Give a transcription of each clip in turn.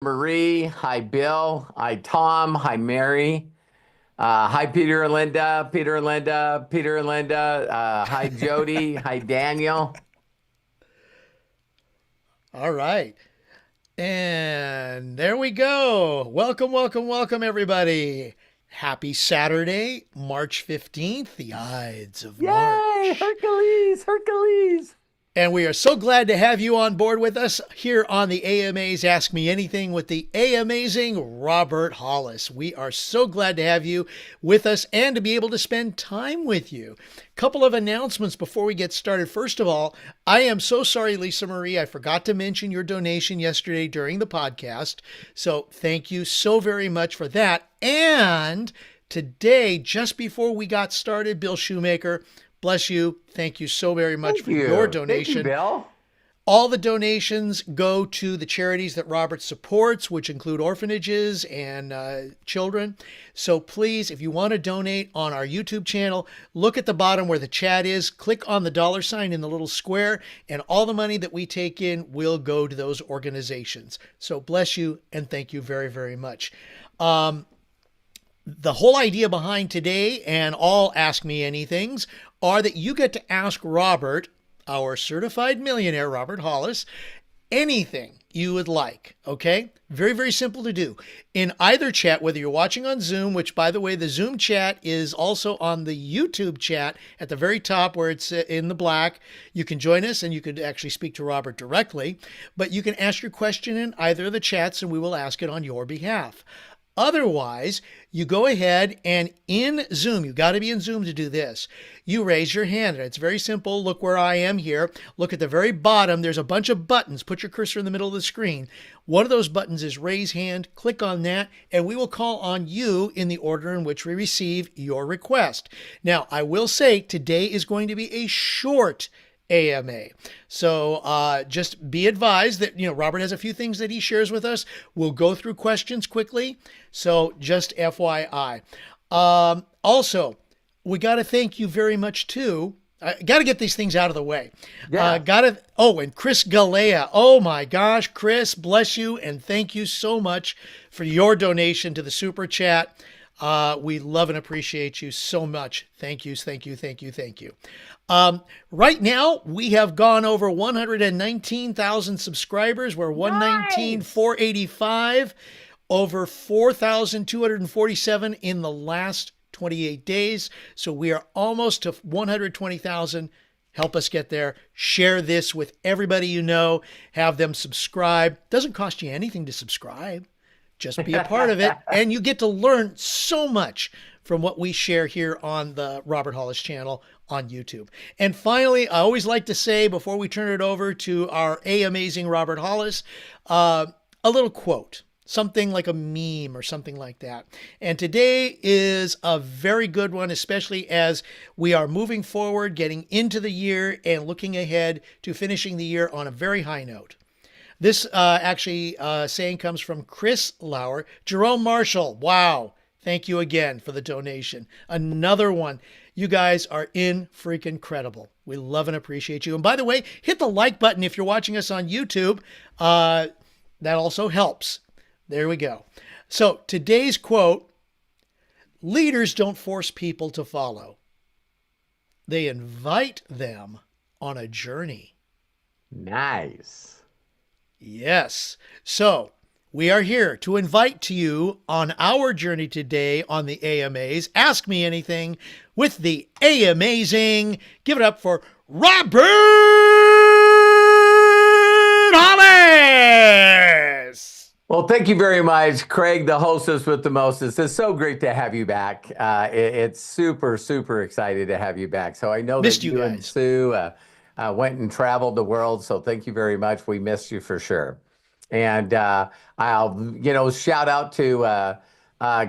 Marie. Hi, Bill. Hi, Tom. Hi, Mary. Hi, Peter and Linda. Peter and Linda. Peter and Linda. Hi, Jody. Hi, Daniel. All right. And there we go. Welcome, welcome, welcome, everybody. Happy Saturday, March 15th, the Ides of Yay! March. Hercules! Hercules! And we are so glad to have you on board with us here on the AMA's Ask Me Anything with the amazing Robert Hollis. We are so glad to have you with us and to be able to spend time with you. Couple of announcements before we get started. First of all, I am so sorry, Lisa Marie. I forgot to mention your donation yesterday during the podcast. So thank you so very much for that. And today, just before we got started, Bill Shoemaker, bless you. Thank you so very much Thank for your you. Thank you, donation. Bill. All the donations go to the charities that Robert supports, which include orphanages and children. So please, if you want to donate on our YouTube channel, look at the bottom where the chat is, click on the dollar sign in the little square, and all the money that we take in will go to those organizations. So bless you and thank you very, very much. The whole idea behind today and all Ask Me Anythings are that you get to ask Robert, our certified millionaire, Robert Hollis, anything you would like. Okay? Very, very simple to do. In either chat, whether you're watching on Zoom, which by the way, the Zoom chat is also on the YouTube chat at the very top where it's in the black. You can join us and you could actually speak to Robert directly, but you can ask your question in either of the chats and we will ask it on your behalf. Otherwise, you go ahead and in Zoom, you got to be in Zoom to do this. You raise your hand. And it's very simple. Look where I am here. Look at the very bottom. There's a bunch of buttons. Put your cursor in the middle of the screen. One of those buttons is raise hand. Click on that, and we will call on you in the order in which we receive your request. Now, I will say today is going to be a short AMA. So just be advised that, Robert has a few things that he shares with us. We'll go through questions quickly. So just FYI. Also, we got to thank you very much too. I got to get these things out of the way. Yeah. And Chris Galea. Oh my gosh, Chris, bless you. And thank you so much for your donation to the super chat. We love and appreciate you so much. Thank you, thank you, thank you, thank you. Right now, we have gone over 119,000 subscribers. We're 119,485, over 4,247 in the last 28 days. So we are almost to 120,000. Help us get there. Share this with everybody you know. Have them subscribe. Doesn't cost you anything to subscribe. Just be a part of it, and you get to learn so much from what we share here on the Robert Hollis channel on YouTube. And finally, I always like to say, before we turn it over to our amazing Robert Hollis, a little quote, something like a meme or something like that. And today is a very good one, especially as we are moving forward, getting into the year and looking ahead to finishing the year on a very high note. This saying comes from Chris Lauer. Jerome Marshall, wow. Thank you again for the donation. Another one. You guys are in freaking incredible. We love and appreciate you. And by the way, hit the like button if you're watching us on YouTube. That also helps. There we go. So today's quote, leaders don't force people to follow. They invite them on a journey. Nice. Yes. So we are here to invite to you on our journey today on the AMAs. Ask Me Anything with the amazing. Give it up for Robert Hollis. Well, thank you very much, Craig, the hostess with the mostest. It's so great to have you back. It's super, super excited to have you back. So I know Missed that you you and guys. Sue went and traveled the world. So thank you very much. We missed you for sure. And I'll, shout out to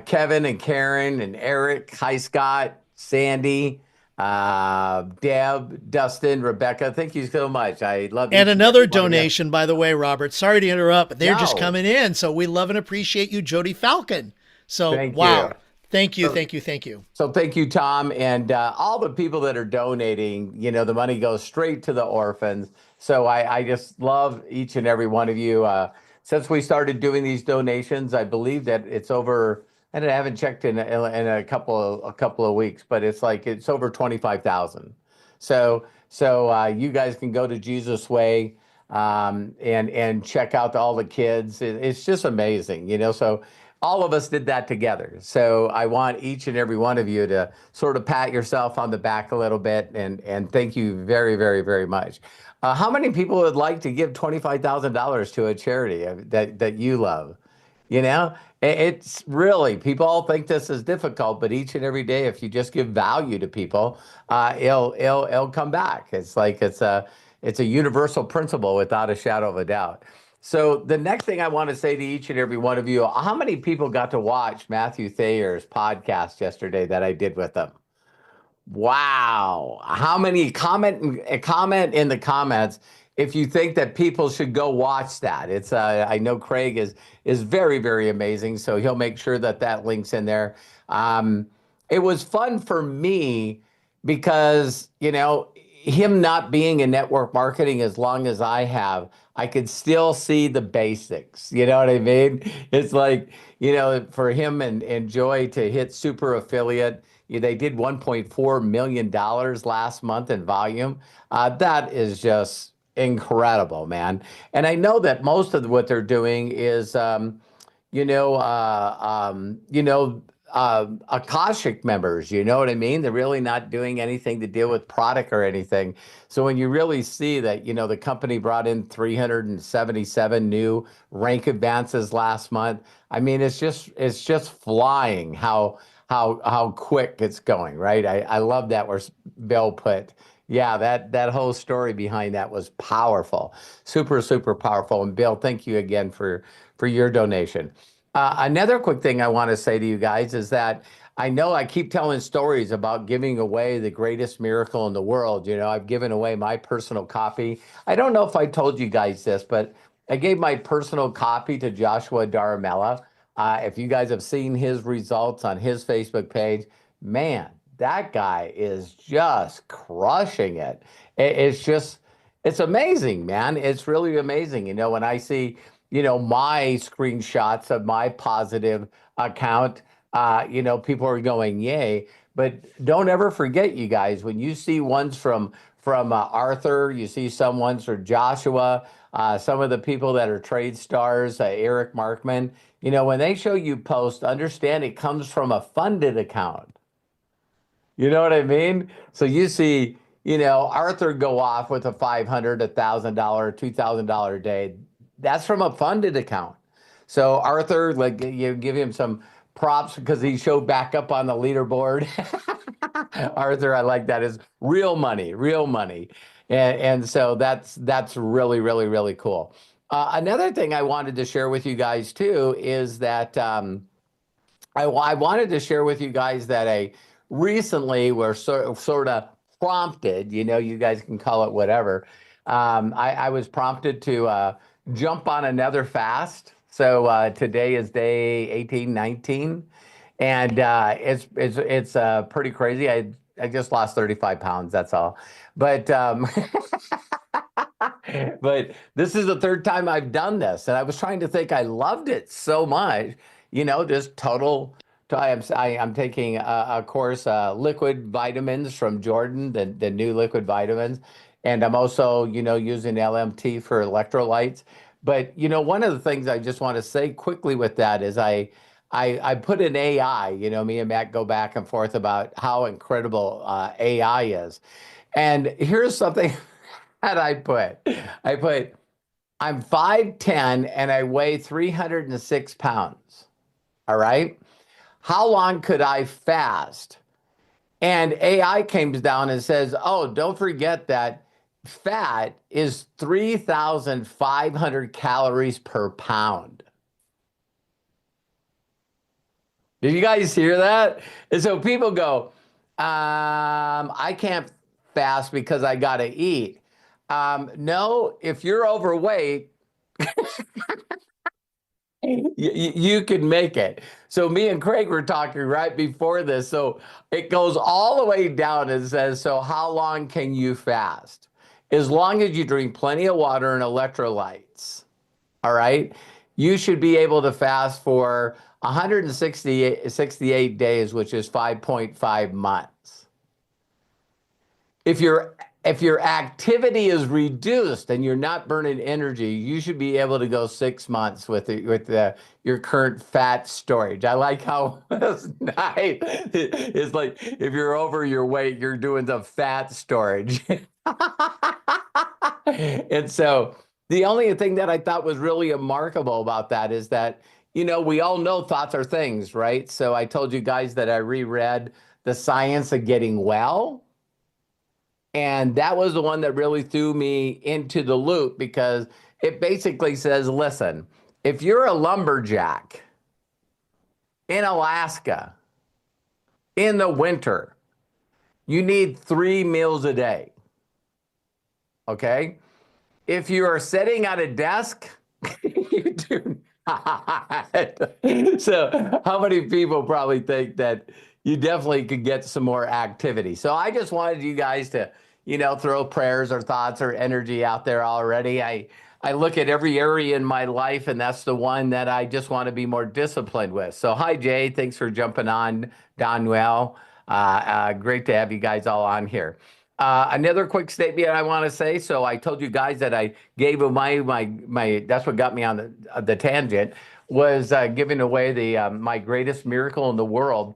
Kevin and Karen and Eric. Hi, Scott, Sandy, Deb, Dustin, Rebecca. Thank you so much. I love you. And another donation, by the way, Robert. Sorry to interrupt, but they're just No. coming in. So we love and appreciate you, Jody Falcon. So, Thank wow. you. Thank you, So- thank you, thank you. So thank you, Tom, and all the people that are donating. The money goes straight to the orphans. So I just love each and every one of you. since we started doing these donations, I believe that it's over, and I haven't checked in a couple of weeks, but it's over 25,000. So you guys can go to Jesus Way and check out all the kids. It's just amazing, you know. So all of us did that together. So I want each and every one of you to sort of pat yourself on the back a little bit and thank you very, very, very much. How many people would like to give $25,000 to a charity that you love? You know, it's really, people all think this is difficult, but each and every day, if you just give value to people, it'll come back. It's a universal principle without a shadow of a doubt. So the next thing I want to say to each and every one of you, how many people got to watch Matthew Thayer's podcast yesterday that I did with him? Wow. How many comment in the comments if you think that people should go watch that. It's I know Craig is very, very amazing, so he'll make sure that that link's in there. Um, it was fun for me because, you know, him not being in network marketing as long as I have, I could still see the basics. You know what I mean? It's like, you know, for him and Joy to hit super affiliate, they did $1.4 million last month in volume. That is just incredible, man. And I know that most of what they're doing is, you know, Akashic members, you know what I mean? They're really not doing anything to deal with product or anything. So when you really see that, you know, the company brought in 377 new rank advances last month. I mean, it's just flying how quick it's going, right? I love that where Bill put, yeah, that whole story behind that was powerful, super, super powerful. And Bill, thank you again for your donation. Another quick thing I want to say to you guys is that I know I keep telling stories about giving away the greatest miracle in the world. You know, I've given away my personal copy. I don't know if I told you guys this, but I gave my personal copy to Joshua Daramella. If you guys have seen his results on his Facebook page, man, that guy is just crushing it. It's amazing, man. It's really amazing. You know, when I see, you know, my screenshots of my positive account, you know, people are going, yay. But don't ever forget, you guys, when you see ones from Arthur, you see some ones for Joshua, some of the people that are trade stars, Eric Markman, you know, when they show you post, understand it comes from a funded account. You know what I mean? So you see, you know, Arthur go off with a $500, $1,000, $2,000 day. That's from a funded account. So Arthur, like, you give him some props because he showed back up on the leaderboard. Arthur, I like that. Is real money, real money. And so that's really, really, really cool. Another thing I wanted to share with you guys too is that I wanted to share with you guys that I recently were sort of prompted, you know, you guys can call it whatever. I was prompted to jump on another fast. So today is day 18, 19, and it's pretty crazy. I just lost 35 pounds. That's all. But but this is the third time I've done this, and I was trying to think. I loved it so much, you know, just total. I'm taking a course, liquid vitamins from Jordan, the new liquid vitamins, and I'm also, you know, using LMT for electrolytes. But you know, one of the things I just want to say quickly with that is I put in AI. You know, me and Matt go back and forth about how incredible AI is, and here's something that I put. I put I'm 5'10" and I weigh 306 pounds. All right. How long could I fast? And AI comes down and says, oh, don't forget that fat is 3,500 calories per pound. Did you guys hear that? And so people go, I can't fast because I got to eat. No, if you're overweight, you can make it. So me and Craig were talking right before this. So it goes all the way down and says, so how long can you fast? As long as you drink plenty of water and electrolytes. All right. you should be able to fast for 168 days, which is 5.5 months. If your activity is reduced and you're not burning energy, you should be able to go 6 months with your current fat storage. I like how it's nice. It's like if you're over your weight, you're doing the fat storage. And so the only thing that I thought was really remarkable about that is that, we all know thoughts are things, right? So I told you guys that I reread The Science of Getting Well. And that was the one that really threw me into the loop because it basically says, listen, if you're a lumberjack in Alaska in the winter, you need 3 meals a day. Okay? If you are sitting at a desk, you do not. So, how many people probably think that you definitely could get some more activity? So, I just wanted you guys to, throw prayers or thoughts or energy out there already. I look at every area in my life, and that's the one that I just want to be more disciplined with. So, hi, Jay. Thanks for jumping on, Donwell. Great to have you guys all on here. Another quick statement I want to say. So I told you guys that I gave my that's what got me on the tangent was giving away the my greatest miracle in the world.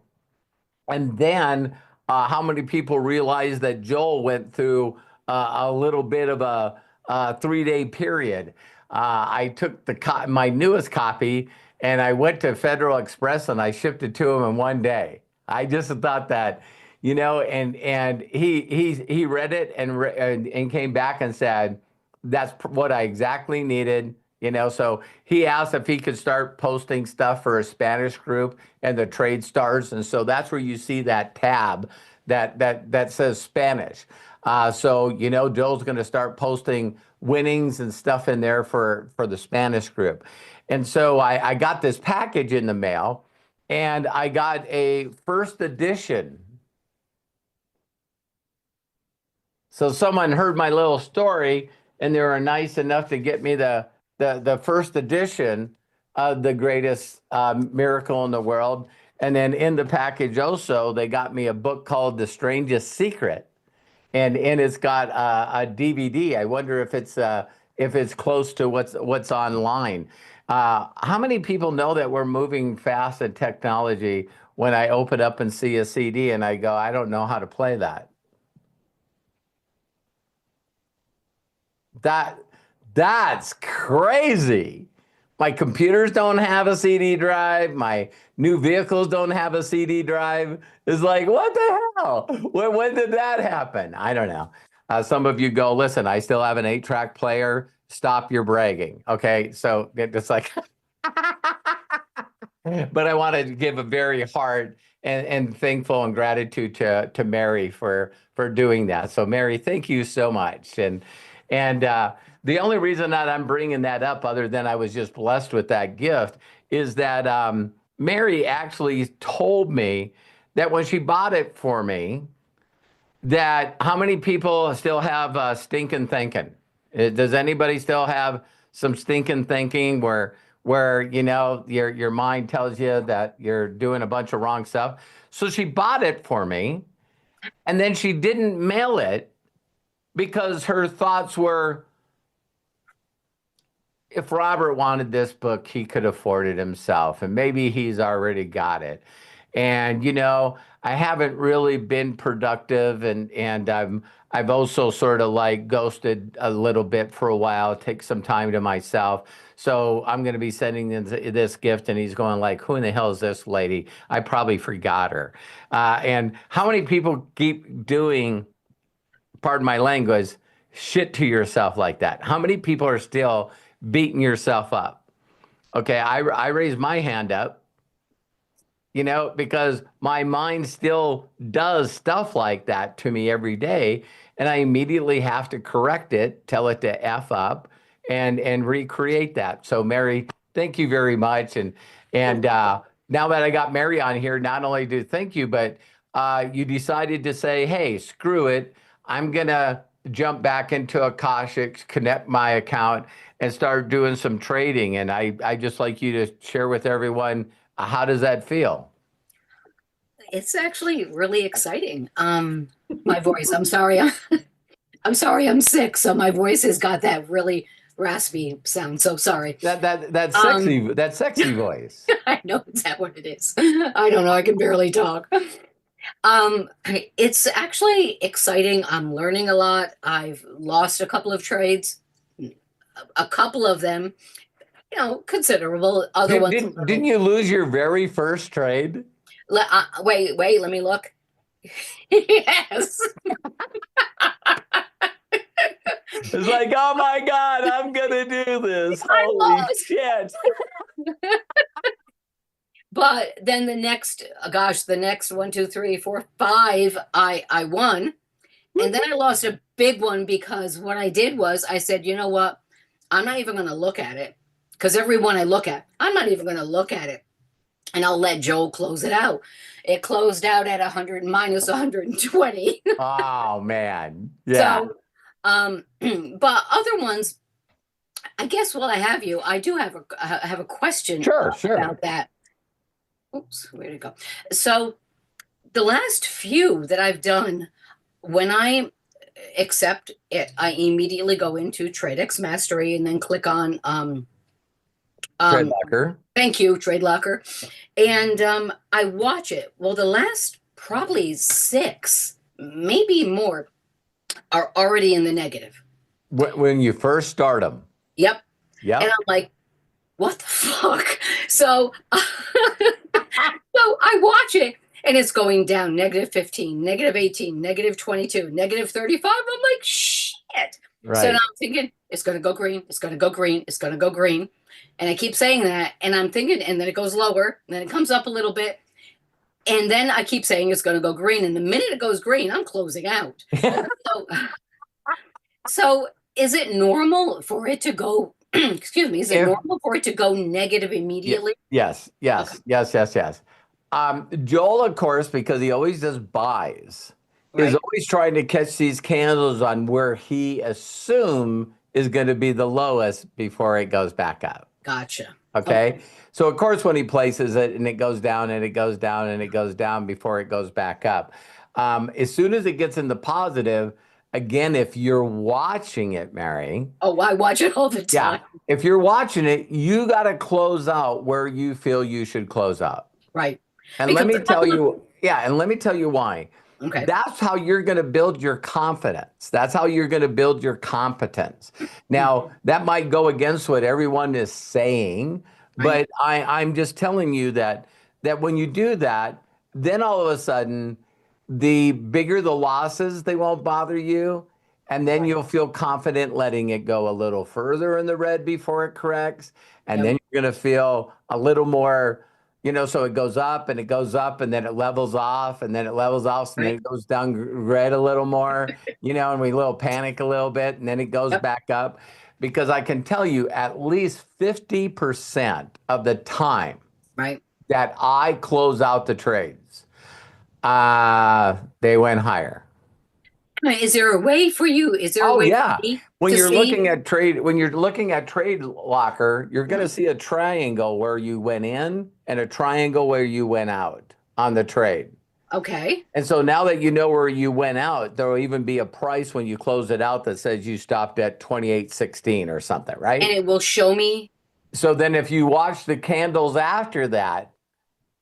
And then how many people realize that Joel went through a little bit of a 3-day period. I took my newest copy and I went to Federal Express and I shipped it to him in 1 day. I just thought that, and he read it and came back and said, that's what I exactly needed. So he asked if he could start posting stuff for a Spanish group and the Trade Stars. And so that's where you see that tab that says Spanish. So, Joel's going to start posting winnings and stuff in there for the Spanish group. And so I got this package in the mail and I got a first edition. So someone heard my little story and they were nice enough to get me the first edition of the greatest miracle in the world. And then in the package also, they got me a book called The Strangest Secret. And it's got a DVD. I wonder if it's close to what's online. How many people know that we're moving fast in technology when I open up and see a CD and I go, I don't know how to play that? That's crazy. My computers don't have a CD drive. My new vehicles don't have a CD drive. It's like, what the hell? When did that happen? I don't know. Some of you go, listen, I still have an 8-track player. Stop your bragging. Okay. So it's like, but I want to give a very heart and thankful and gratitude to Mary for doing that. So Mary, thank you so much. And the only reason that I'm bringing that up, other than I was just blessed with that gift, is that Mary actually told me that when she bought it for me, that how many people still have stinking thinking? Does anybody still have some stinking thinking where your mind tells you that you're doing a bunch of wrong stuff? So she bought it for me, and then she didn't mail it because her thoughts were, if Robert wanted this book, he could afford it himself, and maybe he's already got it. And I haven't really been productive, and I've also sort of like ghosted a little bit for a while, take some time to myself. So I'm going to be sending this gift, and he's going like, who in the hell is this lady? I probably forgot her. And how many people keep doing, pardon my language, shit to yourself like that? How many people are still beating yourself up? Okay, I raised my hand up, because my mind still does stuff like that to me every day. And I immediately have to correct it, tell it to F up and recreate that. So Mary, thank you very much. And now that I got Mary on here, not only do thank you, but you decided to say, hey, screw it. I'm going to jump back into Akashic, connect my account, and start doing some trading. And I just like you to share with everyone, how does that feel? It's actually really exciting. My voice, I'm sorry. I'm sorry, I'm sick, so my voice has got that really raspy sound. So sorry. That sexy voice. I know, is that what it is? I don't know. I can barely talk. It's actually exciting. I'm learning a lot. I've lost a couple of trades, a couple of them, considerable. Other ones. Didn't you lose your very first trade? Wait, let me look. Yes. It's like, oh my God, I'm gonna do this. I Holy lost. shit. But then the next 1, 2, 3, 4, 5, I won. And then I lost a big one because what I did was I said, you know what? I'm not even going to look at it, because every one I look at, I'm not even going to look at it. And I'll let Joel close it out. It closed out at 100 minus 120. Oh man. Yeah. So, but other ones, I guess while I have you, I do have a question Sure. about that. Oops, where'd it go? So the last few that I've done, when I accept it, I immediately go into TradeX Mastery and then click on Trade Locker. Thank you, Trade Locker. And I watch it. Well, the last probably 6, maybe more, are already in the negative. When you first start them. Yep. Yep. And I'm like, what the fuck? So, so I watch it and it's going down -15, -18, -22, -35. I'm like, shit. Right. So now I'm thinking, it's going to go green. It's going to go green. It's going to go green. And I keep saying that. And I'm thinking, and then it goes lower. And then it comes up a little bit. And then I keep saying it's going to go green. And the minute it goes green, I'm closing out. So is it normal for it to go, excuse me, is it normal for it to go negative immediately? Yes. Okay. Joel, of course, because he always does buys, is always trying to catch these candles on where he assumes is going to be the lowest before it goes back up. Gotcha. Okay. So of course, when he places it and it goes down and it goes down and it goes down before it goes back up, as soon as it gets in the positive, again, if you're watching it, Mary. Oh, I watch it all the time. Yeah. If you're watching it, you got to close out where you feel you should close out. Right. And let me tell you, and let me tell you why. Okay. That's how you're going to build your confidence. That's how you're going to build your competence. Now, that might go against what everyone is saying, but I'm just telling you that when you do that, then all of a sudden, the bigger the losses, they won't bother you. And then you'll feel confident letting it go a little further in the red before it corrects. And then you're going to feel a little more, so it goes up and it goes up and then it levels off and then it levels off and then it goes down red a little more, and we little panic a little bit and then it goes back up. Because I can tell you at least 50% of the time that I close out the trades, they went higher. Is there a way for you? Is there a way for me when you're looking at Trade Locker, you're going to see a triangle where you went in and a triangle where you went out on the trade. Okay. And so now that you know where you went out, there will even be a price when you close it out that says you stopped at 28.16 or something, right? And it will show me. So then if you watch the candles after that,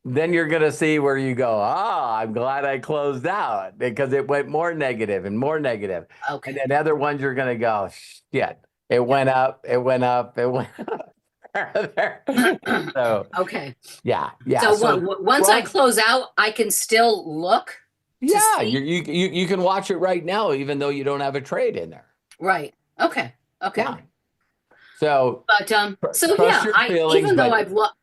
then you're going to see where you go, I'm glad I closed out, because it went more negative and more negative. Okay. And then other ones you're going to go, shit, it went up, it went up, it went up. So, okay. Yeah. So once I close out, I can still look. Yeah, you can watch it right now, even though you don't have a trade in there. Right. Okay. Yeah. So, even though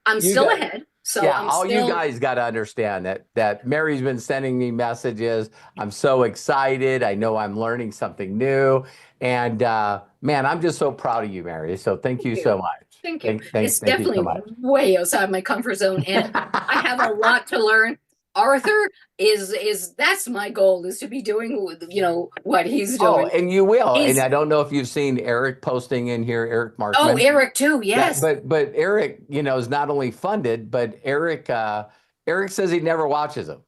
I'm still ahead. So you guys got to understand that Mary's been sending me messages. I'm so excited. I know I'm learning something new. And man, I'm just so proud of you, Mary. So thank you so much. Thank you. It's definitely way outside my comfort zone. And I have a lot to learn. Arthur is that's my goal, is to be doing, you know, what he's Oh, doing. and you will. And He's I don't know if you've seen Eric posting in here, Eric Oh, Markman. Eric too. Yeah, Yes. but Eric, you know, is not only funded, but Eric says he never watches them.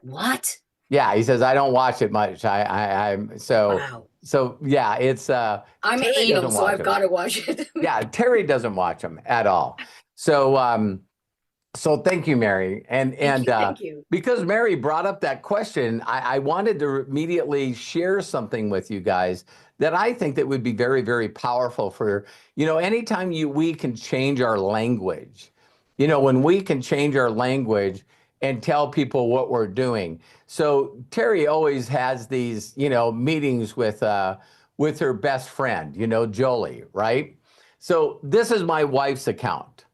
What? Yeah, he says I don't watch it much. I'm Wow. so yeah, it's I'm Terry anal, doesn't so watch I've them. got to watch it. Yeah, Terry doesn't watch them at all. So so thank you, Mary. Thank you. Thank you. Because Mary brought up that question, I wanted to immediately share something with you guys that I think that would be very, very powerful for, you know, anytime we can change our language, you know, when we can change our language and tell people what we're doing. So Terry always has these, you know, meetings with her best friend, you know, Jolie, right? So this is my wife's account.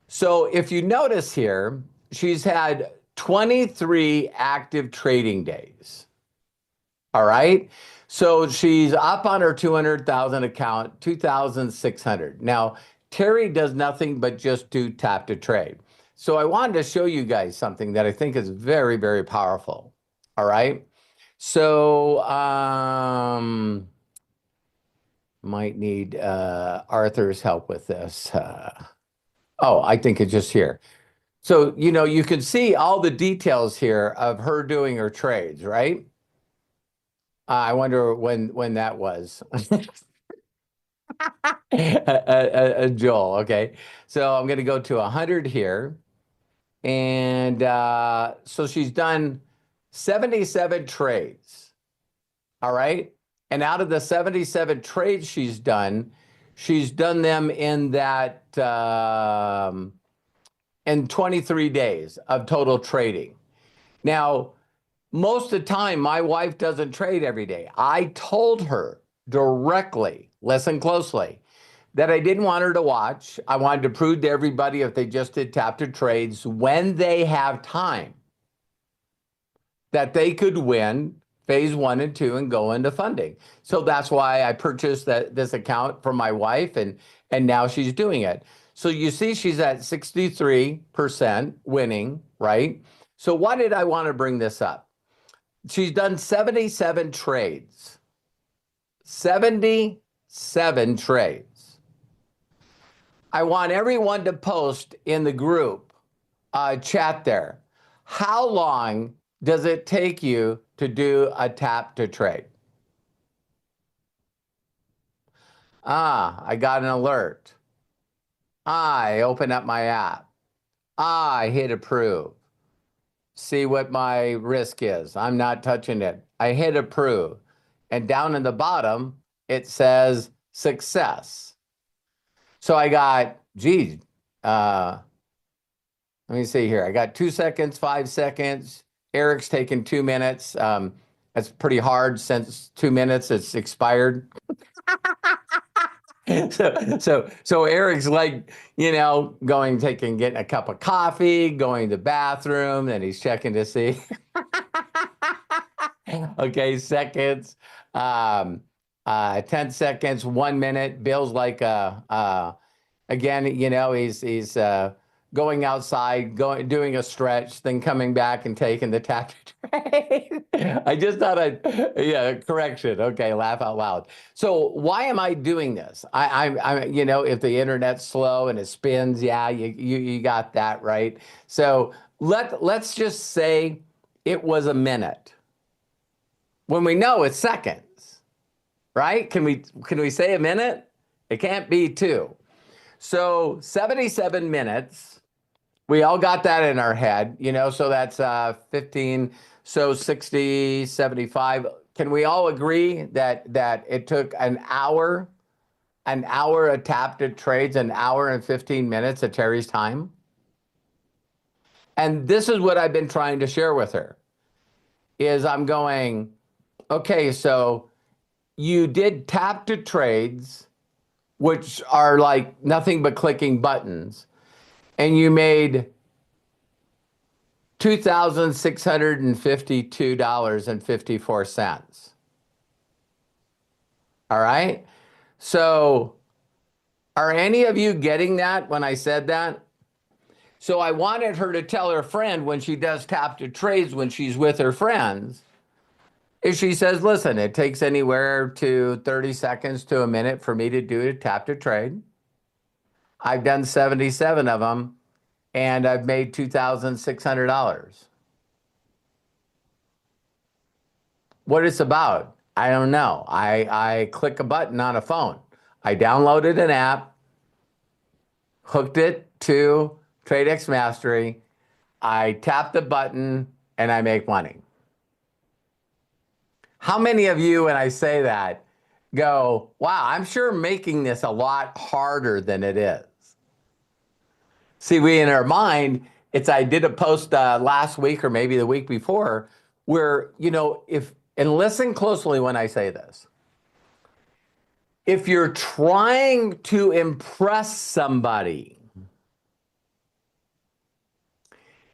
So if you notice here, she's had 23 active trading days. All right. So she's up on her 200,000 account, 2,600. Now, Terry does nothing but just do tap to trade. So I wanted to show you guys something that I think is very, very powerful. All right. So might need Arthur's help with this. Oh, I think it's just here. So, you know, you can see all the details here of her doing her trades, right? I wonder when that was. Joel, okay. So I'm going to go to 100 here. And so she's done 77 trades. All right. And out of the 77 trades she's done them in that in 23 days of total trading. Now, most of the time, my wife doesn't trade every day. I told her directly, listen closely, that I didn't want her to watch. I wanted to prove to everybody, if they just did tap to trades when they have time, that they could win phase 1 and 2 and go into funding. So that's why I purchased this account for my wife, and now she's doing it. So you see she's at 63% winning, right? So why did I want to bring this up? She's done 77 trades. 77 trades. I want everyone to post in the group chat there. How long does it take you to do a tap to trade? I got an alert. I open up my app. I hit approve. See what my risk is. I'm not touching it. I hit approve. And down in the bottom, it says success. So I got, geez, let me see here. I got 2 seconds, 5 seconds. Eric's taken 2 minutes. That's pretty hard since 2 minutes it's expired. So Eric's like, you know, getting a cup of coffee, going to the bathroom, and he's checking to see. Okay, seconds, 10 seconds, 1 minute. Bill's like, again, you know, he's going outside, doing a stretch, then coming back and taking the tap to trade. I just thought correction. Okay, laugh out loud. So why am I doing this? I you know, if the internet's slow and it spins, yeah, you got that right. So let's just say it was a minute. When we know it's seconds, right? Can we say a minute? It can't be 2. So 77 minutes. We all got that in our head, you know, so that's 15, so 60, 75. Can we all agree that it took an hour of tap to trades, an hour and 15 minutes of Terry's time? And this is what I've been trying to share with her, is I'm going, okay, so you did tap to trades, which are like nothing but clicking buttons, and you made $2,652.54. All right. So are any of you getting that when I said that? So I wanted her to tell her friend when she does tap to trades when she's with her friends, if she says, listen, it takes anywhere to 30 seconds to a minute for me to do a tap to trade. I've done 77 of them and I've made $2,600. What it's about, I don't know. I click a button on a phone. I downloaded an app, hooked it to TradeX Mastery. I tap the button and I make money. How many of you, when I say that, go, wow, I'm sure making this a lot harder than it is? See, we in our mind, I did a post last week or maybe the week before where, and listen closely when I say this. If you're trying to impress somebody,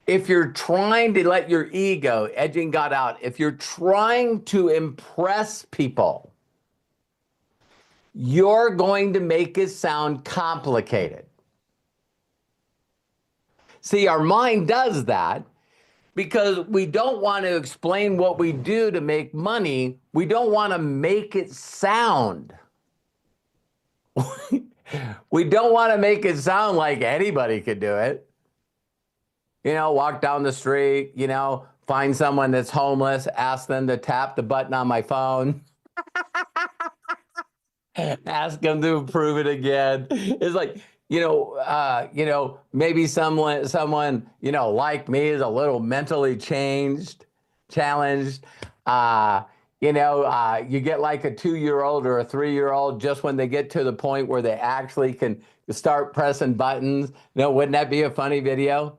if you're trying to let your ego, edging God out, if you're trying to impress people, you're going to make it sound complicated. See, our mind does that because we don't want to explain what we do to make money. We don't want to make it sound. We don't want to make it sound like anybody could do it. Walk down the street, find someone that's homeless, ask them to tap the button on my phone. Ask them to approve it again. It's like, maybe someone, like me is a little mentally challenged. You get like a 2-year-old or a 3-year-old just when they get to the point where they actually can start pressing buttons. Wouldn't that be a funny video?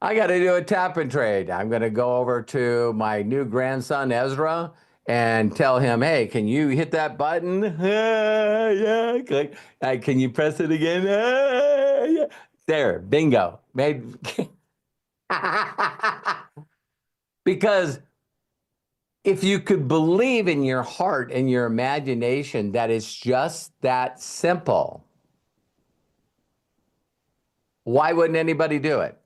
I got to do a tap and trade. I'm going to go over to my new grandson, Ezra, and tell him, hey, can you hit that button? Yeah. Click. Can you press it again? Yeah. There, bingo. Made. Because if you could believe in your heart and your imagination that it's just that simple, why wouldn't anybody do it?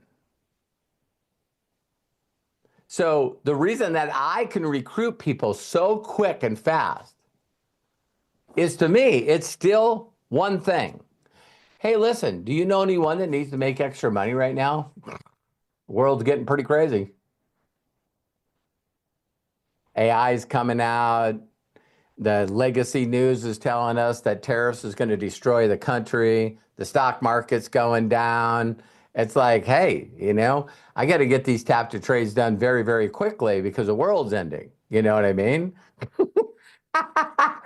So the reason that I can recruit people so quick and fast is, to me, it's still one thing. Hey, listen, do you know anyone that needs to make extra money right now? The world's getting pretty crazy. AI is coming out. The legacy news is telling us that tariffs is going to destroy the country. The stock market's going down. It's like, hey, I got to get these tap to trades done very, very quickly because the world's ending. You know what I mean?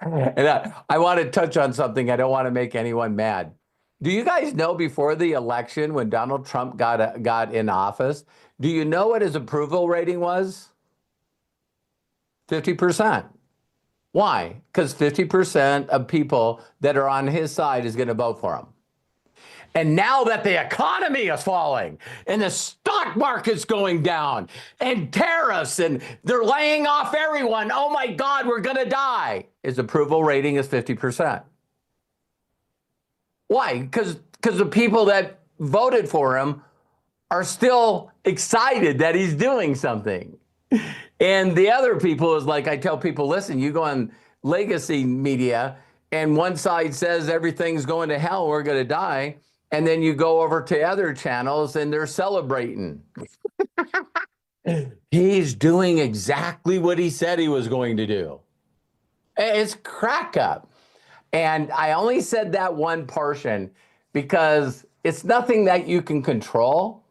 And I want to touch on something. I don't want to make anyone mad. Do you guys know before the election when Donald Trump got in office, do you know what his approval rating was? 50%. Why? Because 50% of people that are on his side is going to vote for him. And now that the economy is falling and the stock market's going down and tariffs and they're laying off everyone, oh my God, we're going to die. His approval rating is 50%. Why? Because the people that voted for him are still excited that he's doing something. And the other people is like, I tell people, listen, you go on legacy media and one side says everything's going to hell, we're going to die. And then you go over to other channels and they're celebrating. He's doing exactly what he said he was going to do. It's crack up. And I only said that one portion because it's nothing that you can control.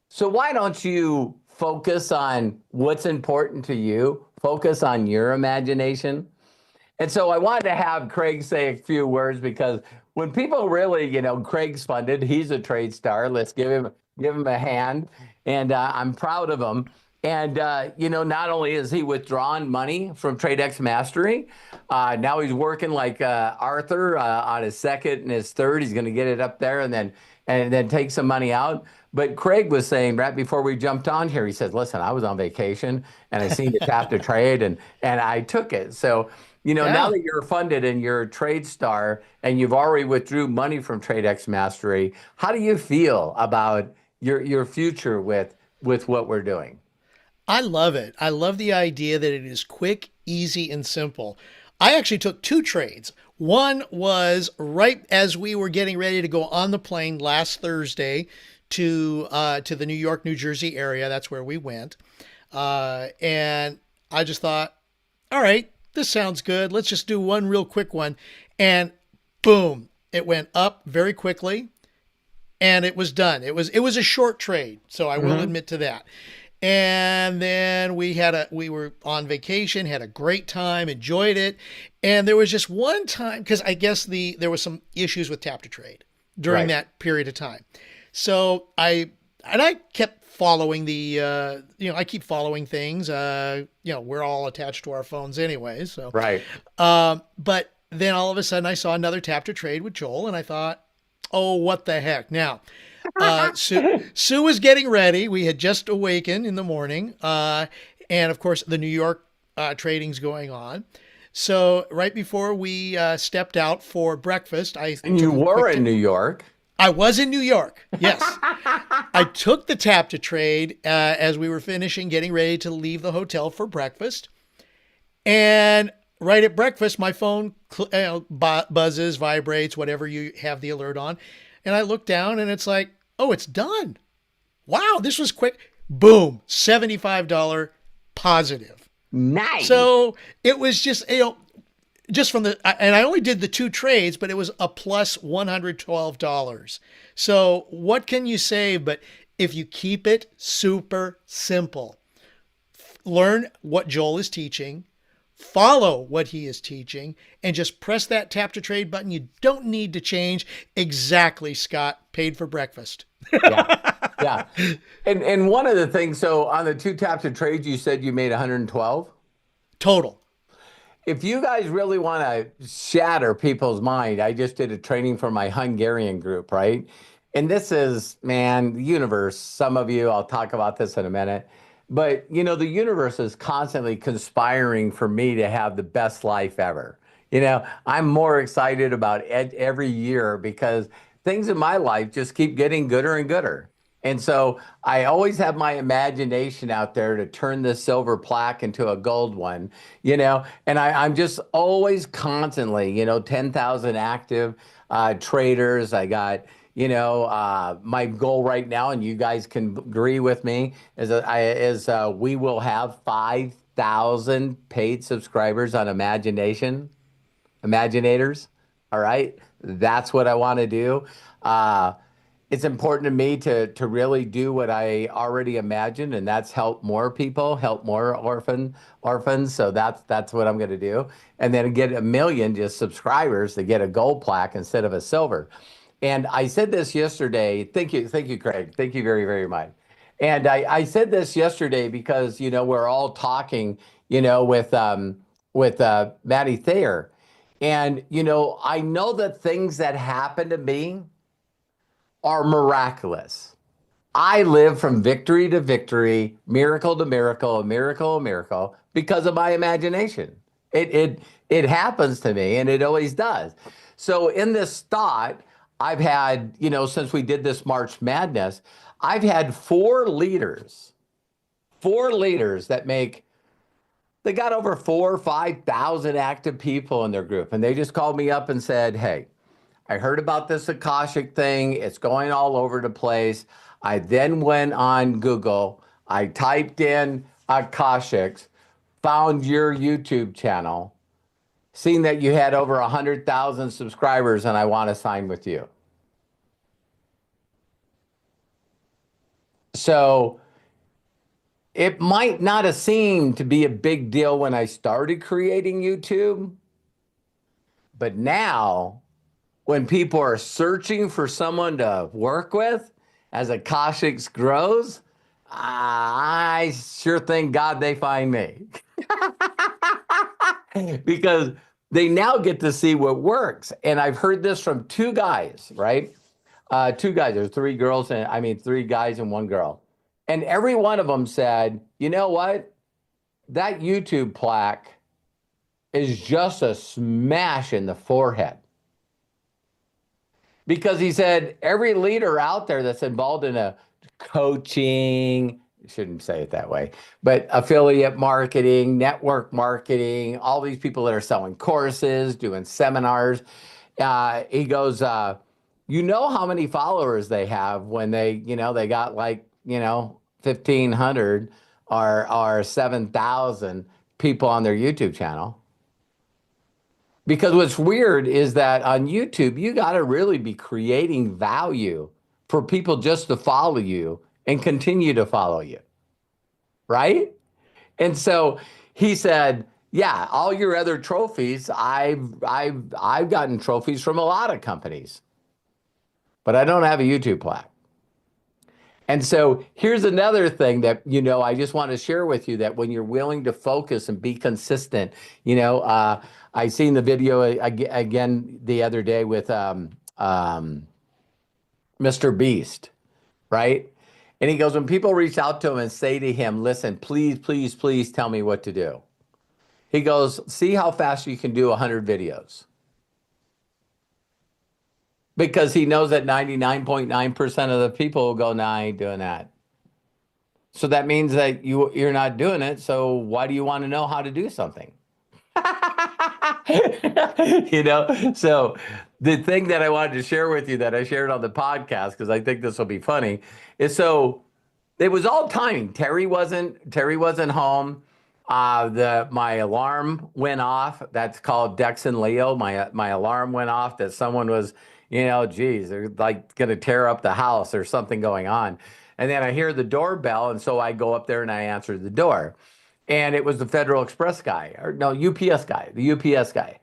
So why don't you focus on what's important to you? Focus on your imagination. And so I wanted to have Craig say a few words because when people really, Craig's funded, he's a trade star. Let's give him a hand. And I'm proud of him. And, not only is he withdrawn money from TradeX Mastery, now he's working like Arthur on his second and his third. He's going to get it up there and then take some money out. But Craig was saying right before we jumped on here, he said, listen, I was on vacation and I seen the tap to trade and I took it. So, Now Yeah. that you're funded and you're a trade star and you've already withdrew money from TradeX Mastery, how do you feel about your future with what we're doing? I love it. I love the idea that it is quick, easy, and simple. I actually took two trades. One was right as we were getting ready to go on the plane last Thursday to the New York, New Jersey area. That's where we went, and I just thought, all right, this sounds good. Let's just do one real quick one, and boom, it went up very quickly, and it was done. It was a short trade, so I will Hmm. admit to that. And then we were on vacation, had a great time, enjoyed it. And there was just one time because I guess there was some issues with tap to trade during Right. that period of time. So I kept following I keep following things. We're all attached to our phones anyway. So, Right. but then all of a sudden I saw another tap to trade with Joel, and I thought, oh, what the heck? Now, Sue was getting ready. We had just awakened in the morning, and of course the New York trading's going on. So right before we stepped out for breakfast, I And you took a were in quick. New York. I was in New York. Yes, I took the tap to trade as we were finishing, getting ready to leave the hotel for breakfast, and right at breakfast, my phone buzzes, vibrates, whatever you have the alert on, and I look down, and it's like, oh, it's done. Wow, this was quick. Boom, $75 positive. Nice. So it was just from and I only did the two trades, but it was a plus $112. So what can you say? But if you keep it super simple, learn what Joel is teaching, follow what he is teaching, and just press that tap to trade button. You don't need to change. Exactly, Scott. Paid for breakfast. Yeah. Yeah. And one of the things, so on the two taps of trades, you said you made 112. Total. If you guys really want to shatter people's mind, I just did a training for my Hungarian group, right? And this is, man, the universe. Some of you, I'll talk about this in a minute. But, the universe is constantly conspiring for me to have the best life ever. I'm more excited about every year because things in my life just keep getting gooder and gooder. And so I always have my imagination out there to turn this silver plaque into a gold one, and I'm just always constantly, 10,000 active traders. I got, my goal right now, and you guys can agree with me, is we will have 5,000 paid subscribers on Imaginators. All right. That's what I want to do. It's important to me to really do what I already imagined, and that's help more people, help more orphans. So that's what I'm going to do, and then get a million just subscribers to get a gold plaque instead of a silver. And I said this yesterday. Thank you, Craig. Thank you very, very much. And I said this yesterday because we're all talking, with Maddie Thayer, and I know that things that happen to me are miraculous. I live from victory to victory, miracle to miracle, miracle to miracle because of my imagination. It happens to me, and it always does. So in this thought, I've had, since we did this March Madness, I've had four leaders that they got over 4 or 5,000 active people in their group. And they just called me up and said, hey, I heard about this Akashic thing. It's going all over the place. I then went on Google. I typed in Akashics, found your YouTube channel, seen that you had over 100,000 subscribers, and I want to sign with you. So it might not have seemed to be a big deal when I started creating YouTube, but now when people are searching for someone to work with as Akashics grows, I sure thank God they find me because they now get to see what works. And I've heard this from two guys, right? Two guys. There's three guys and one girl. And every one of them said, you know what? That YouTube plaque is just a smash in the forehead. Because he said every leader out there that's involved in a coaching, shouldn't say it that way, but affiliate marketing, network marketing, all these people that are selling courses, doing seminars, he goes, you know how many followers they have when they got like, 1,500 or 7,000 people on their YouTube channel. Because what's weird is that on YouTube, you got to really be creating value for people just to follow you and continue to follow you. Right? And so he said, yeah, all your other trophies, I've gotten trophies from a lot of companies, but I don't have a YouTube plaque. And so here's another thing that, I just want to share with you, that when you're willing to focus and be consistent, I seen the video again the other day with Mr. Beast, right? And he goes, when people reach out to him and say to him, listen, please, please, please tell me what to do. He goes, see how fast you can do 100 videos. Because he knows that 99.9% of the people will go, nah, I ain't doing that. So that means that you're not doing it. So why do you want to know how to do something? So the thing that I wanted to share with you that I shared on the podcast, because I think this will be funny, is so it was all timing. Terry wasn't home. My alarm went off. That's called Dex and Leo. My alarm went off that someone was, geez, they're like going to tear up the house or something going on. And then I hear the doorbell, and so I go up there and I answer the door. And it was the Federal Express guy, or no, the UPS guy.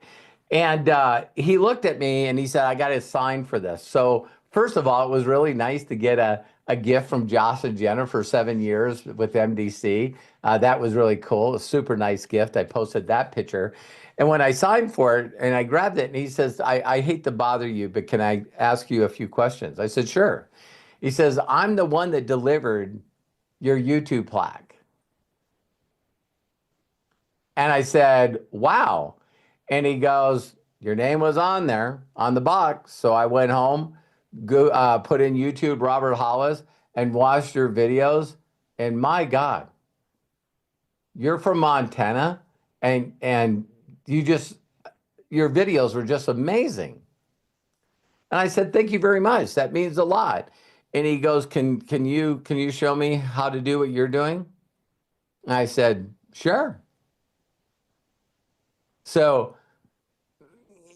And he looked at me and he said, I got a sign for this. So first of all, it was really nice to get a gift from Josh and Jenna for 7 years with MDC. That was really cool. A super nice gift. I posted that picture. And when I signed for it and I grabbed it, and he says, I hate to bother you, but can I ask you a few questions? I said, sure. He says, I'm the one that delivered your YouTube plaque. And I said, wow. And he goes, your name was on there on the box. So I went home, put in YouTube Robert Hollis, and watched your videos. And my God, you're from Montana, and your videos were just amazing. And I said, thank you very much. That means a lot. And he goes, can you show me how to do what you're doing? And I said, sure. So,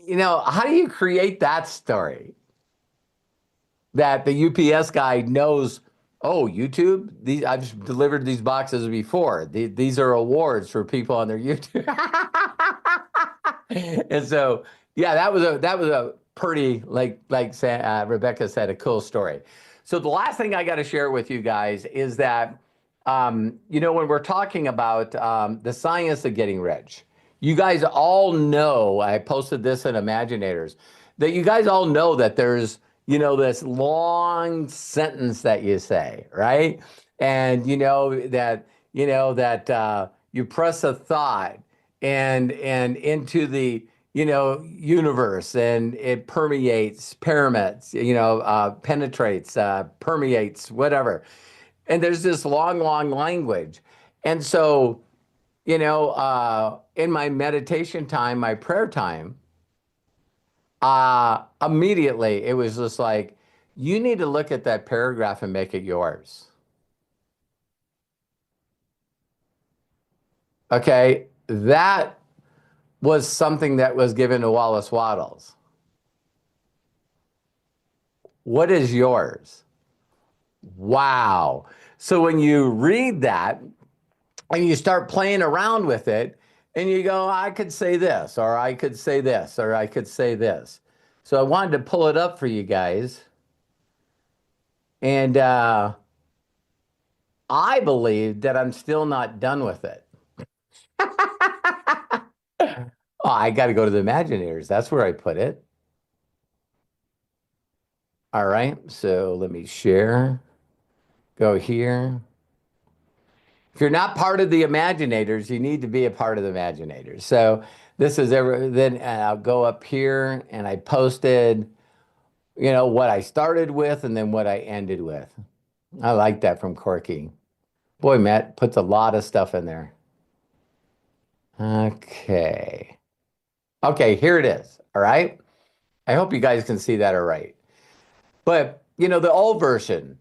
how do you create that story? That the UPS guy knows, oh, YouTube, I've delivered these boxes before. These are awards for people on their YouTube. And so, yeah, that was a pretty, like Rebecca said, a cool story. So the last thing I got to share with you guys is that, when we're talking about the science of getting rich, you guys all know, I posted this in Imaginators, that you guys all know that there's, this long sentence that you say, right? And that you press a thought and into the, universe, and it permeates, penetrates, permeates, whatever. And there's this long language. And so, in my meditation time, my prayer time, immediately it was just like, you need to look at that paragraph and make it yours. Okay, that was something that was given to Wallace Wattles. What is yours? Wow. So when you read that and you start playing around with it, and you go, I could say this, or I could say this, or I could say this. So I wanted to pull it up for you guys. And I believe that I'm still not done with it. Oh, I got to go to the Imaginators. That's where I put it. All right, so let me share. Go here. If you're not part of the Imaginators, you need to be a part of the Imaginators. So This is ever, then I'll go up here and I posted, what I started with and then what I ended with. I like that from Corky. Boy, Matt puts a lot of stuff in there. Okay. Okay, here it is. All right. I hope you guys can see that all right. But, the old version,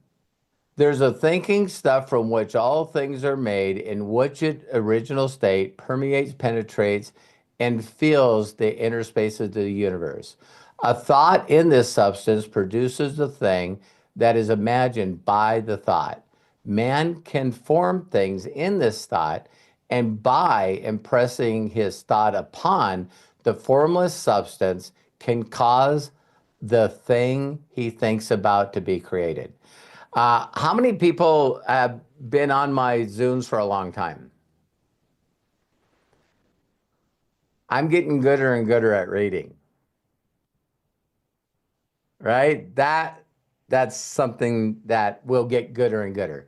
there's a thinking stuff from which all things are made, in which its original state permeates, penetrates, and fills the inner space of the universe. A thought in this substance produces the thing that is imagined by the thought. Man can form things in this thought, and by impressing his thought upon the formless substance, can cause the thing he thinks about to be created. How many people have been on my Zooms for a long time? I'm getting gooder and gooder at reading. Right? That's something that will get gooder and gooder.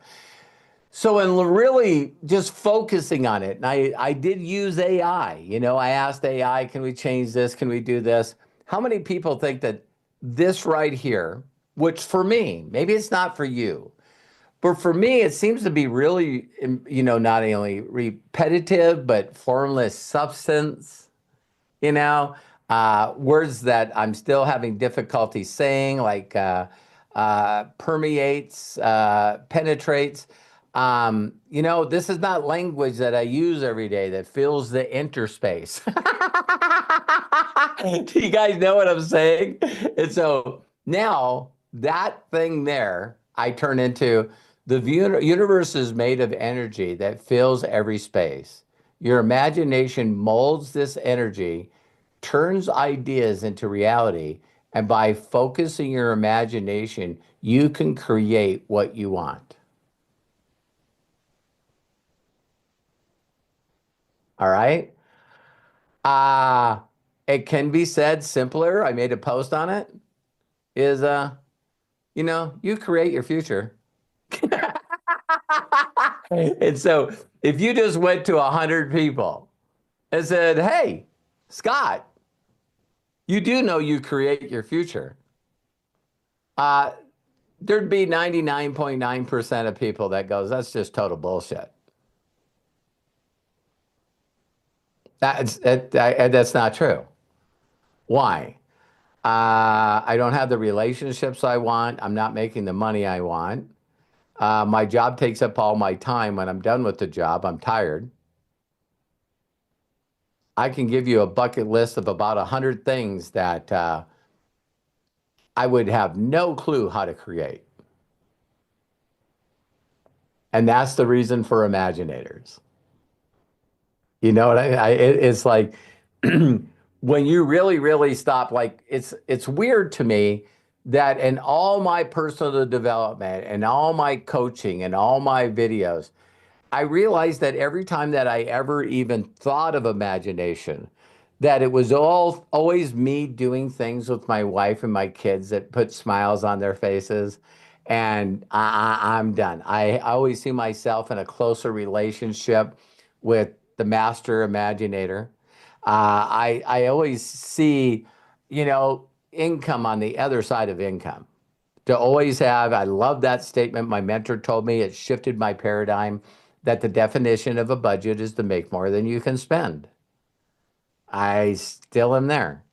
So in really just focusing on it, and I did use AI. I asked AI, can we change this? Can we do this? How many people think that this right here, which for me, maybe it's not for you, but for me, it seems to be really, not only repetitive, but formless substance, words that I'm still having difficulty saying, like permeates, penetrates. This is not language that I use every day that fills the interspace. Do you guys know what I'm saying? And so now that thing there, I turn into the universe is made of energy that fills every space. Your imagination molds this energy, turns ideas into reality, and by focusing your imagination, you can create what you want. All right? It can be said simpler. I made a post on it. Is you create your future. And so if you just went to 100 people and said, hey, Scott, you do know you create your future. There'd be 99.9% of people that goes, that's just total bullshit. That's not true. Why? I don't have the relationships I want. I'm not making the money I want. My job takes up all my time. When I'm done with the job, I'm tired. I can give you a bucket list of about 100 things that I would have no clue how to create. And that's the reason for imaginators. You know what it's like when you really, really stop, like it's weird to me that in all my personal development and all my coaching and all my videos, I realized that every time that I ever even thought of imagination, that it was always me doing things with my wife and my kids that put smiles on their faces. And I'm done. I always see myself in a closer relationship with the master imaginator. I always see, income on the other side of income. To always have, I love that statement. My mentor told me it shifted my paradigm that the definition of a budget is to make more than you can spend. I still am there.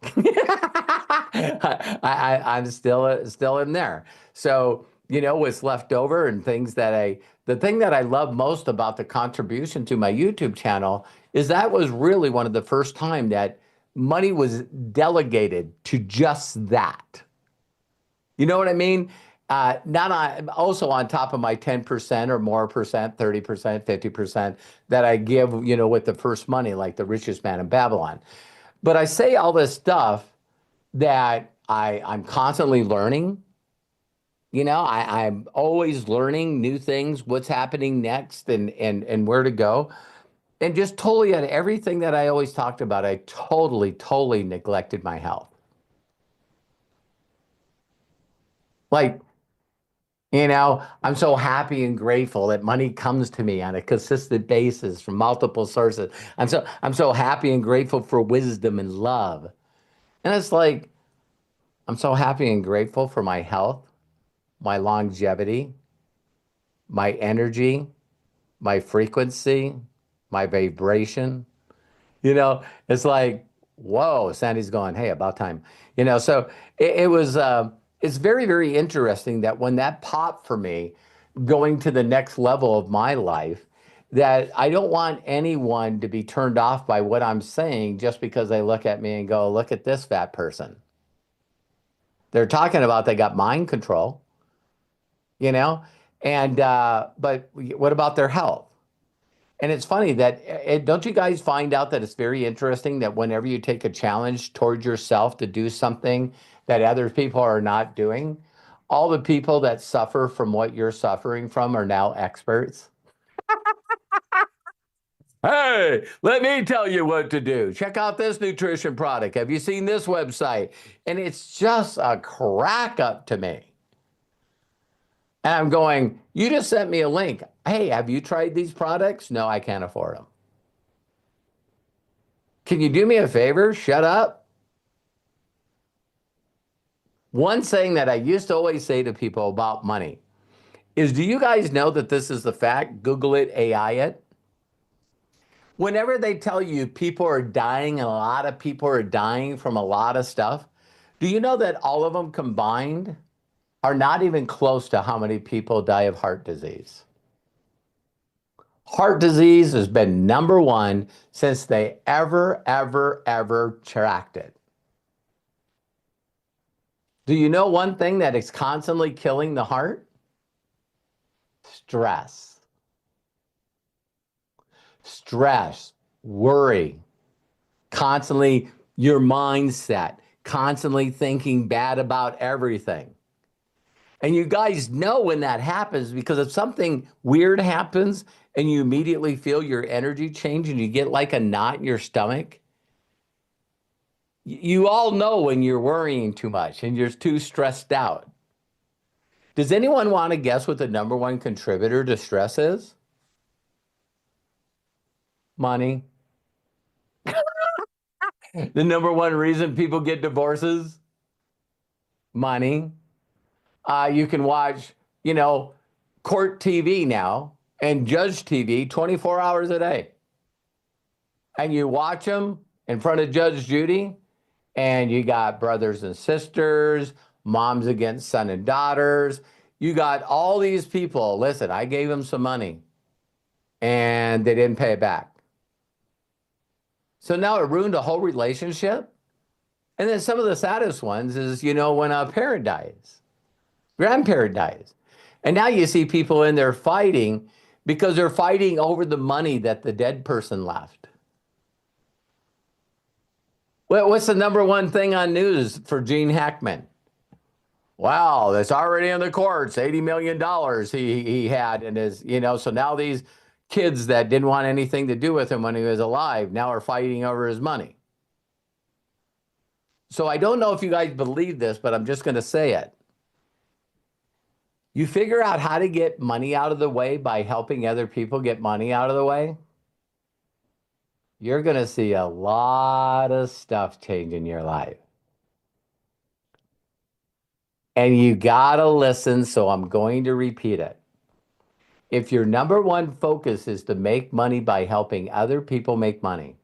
I'm still in there. So, what's left over and the thing that I love most about the contribution to my YouTube channel is that was really one of the first time that money was delegated to just that. You know what I mean? Also on top of my 10% or more percent, 30%, 50% that I give, with the first money, like the richest man in Babylon. But I say all this stuff that I'm constantly learning. I'm always learning new things, what's happening next and where to go. And just totally on everything that I always talked about, I totally neglected my health. Like, I'm so happy and grateful that money comes to me on a consistent basis from multiple sources. I'm so happy and grateful for wisdom and love. And it's like, I'm so happy and grateful for my health, my longevity, my energy, my frequency, my vibration. It's like, whoa, Sandy's going, hey, about time. So it's very, very interesting that when that popped for me, going to the next level of my life, that I don't want anyone to be turned off by what I'm saying just because they look at me and go, look at this fat person. They're talking about they got mind control, you know, but what about their health? And it's funny that don't you guys find out that it's very interesting that whenever you take a challenge towards yourself to do something that other people are not doing, all the people that suffer from what you're suffering from are now experts? Hey, let me tell you what to do. Check out this nutrition product. Have you seen this website? And it's just a crack up to me. And I'm going, you just sent me a link. Hey, have you tried these products? No, I can't afford them. Can you do me a favor? Shut up. One thing that I used to always say to people about money is, do you guys know that this is the fact? Google it, AI it. Whenever they tell you people are dying and a lot of people are dying from a lot of stuff, do you know that all of them combined are not even close to how many people die of heart disease? Heart disease has been number one since they ever tracked it. Do you know one thing that is constantly killing the heart? Stress. Stress, worry, constantly your mindset, constantly thinking bad about everything. And you guys know when that happens, because if something weird happens and you immediately feel your energy change and you get like a knot in your stomach, you all know when you're worrying too much and you're too stressed out. Does anyone want to guess what the number one contributor to stress is? Money. The number one reason people get divorces? Money. You can watch, court TV now and judge TV 24 hours a day. And you watch them in front of Judge Judy, and you got brothers and sisters, moms against son and daughters. You got all these people. Listen, I gave them some money, and they didn't pay it back. So now it ruined a whole relationship. And then some of the saddest ones is, when a parent dies, grandparent dies. And now you see people in there fighting because they're fighting over the money that the dead person left. What's the number one thing on news for Gene Hackman? Wow, that's already in the courts, $80 million he had in his, so now these kids that didn't want anything to do with him when he was alive now are fighting over his money. So I don't know if you guys believe this, but I'm just going to say it. You figure out how to get money out of the way by helping other people get money out of the way, you're going to see a lot of stuff change in your life. And you got to listen, so I'm going to repeat it. If your number one focus is to make money by helping other people make money,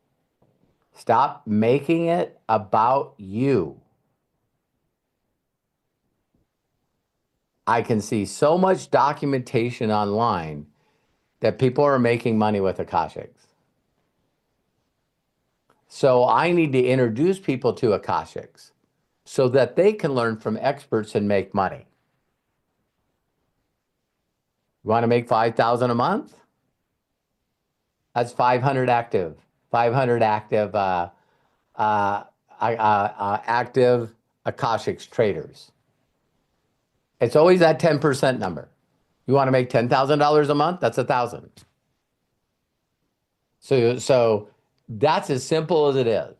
stop making it about you. I can see so much documentation online that people are making money with Akashics. So I need to introduce people to Akashics so that they can learn from experts and make money. You want to make $5,000 a month? That's 500 active active Akashics traders. It's always that 10% number. You want to make $10,000 a month? That's 1,000. So that's as simple as it is.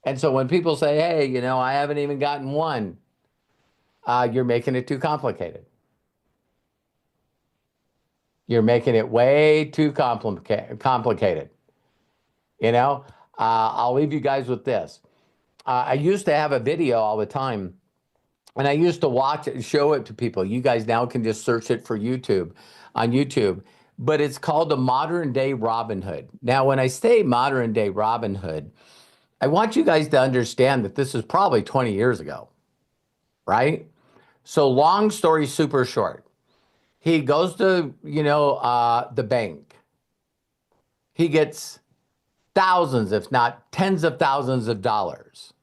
And so when people say, hey, I haven't even gotten one, you're making it too complicated. You're making it way too complicated. You know, I'll leave you guys with this. I used to have a video all the time, and I used to watch it and show it to people. You guys now can just search it for YouTube on YouTube, but it's called the modern day Robin Hood. Now, when I say modern day Robin Hood, I want you guys to understand that this is probably 20 years ago, right? So long story super short, he goes to, the bank. He gets thousands, if not tens of thousands of dollars.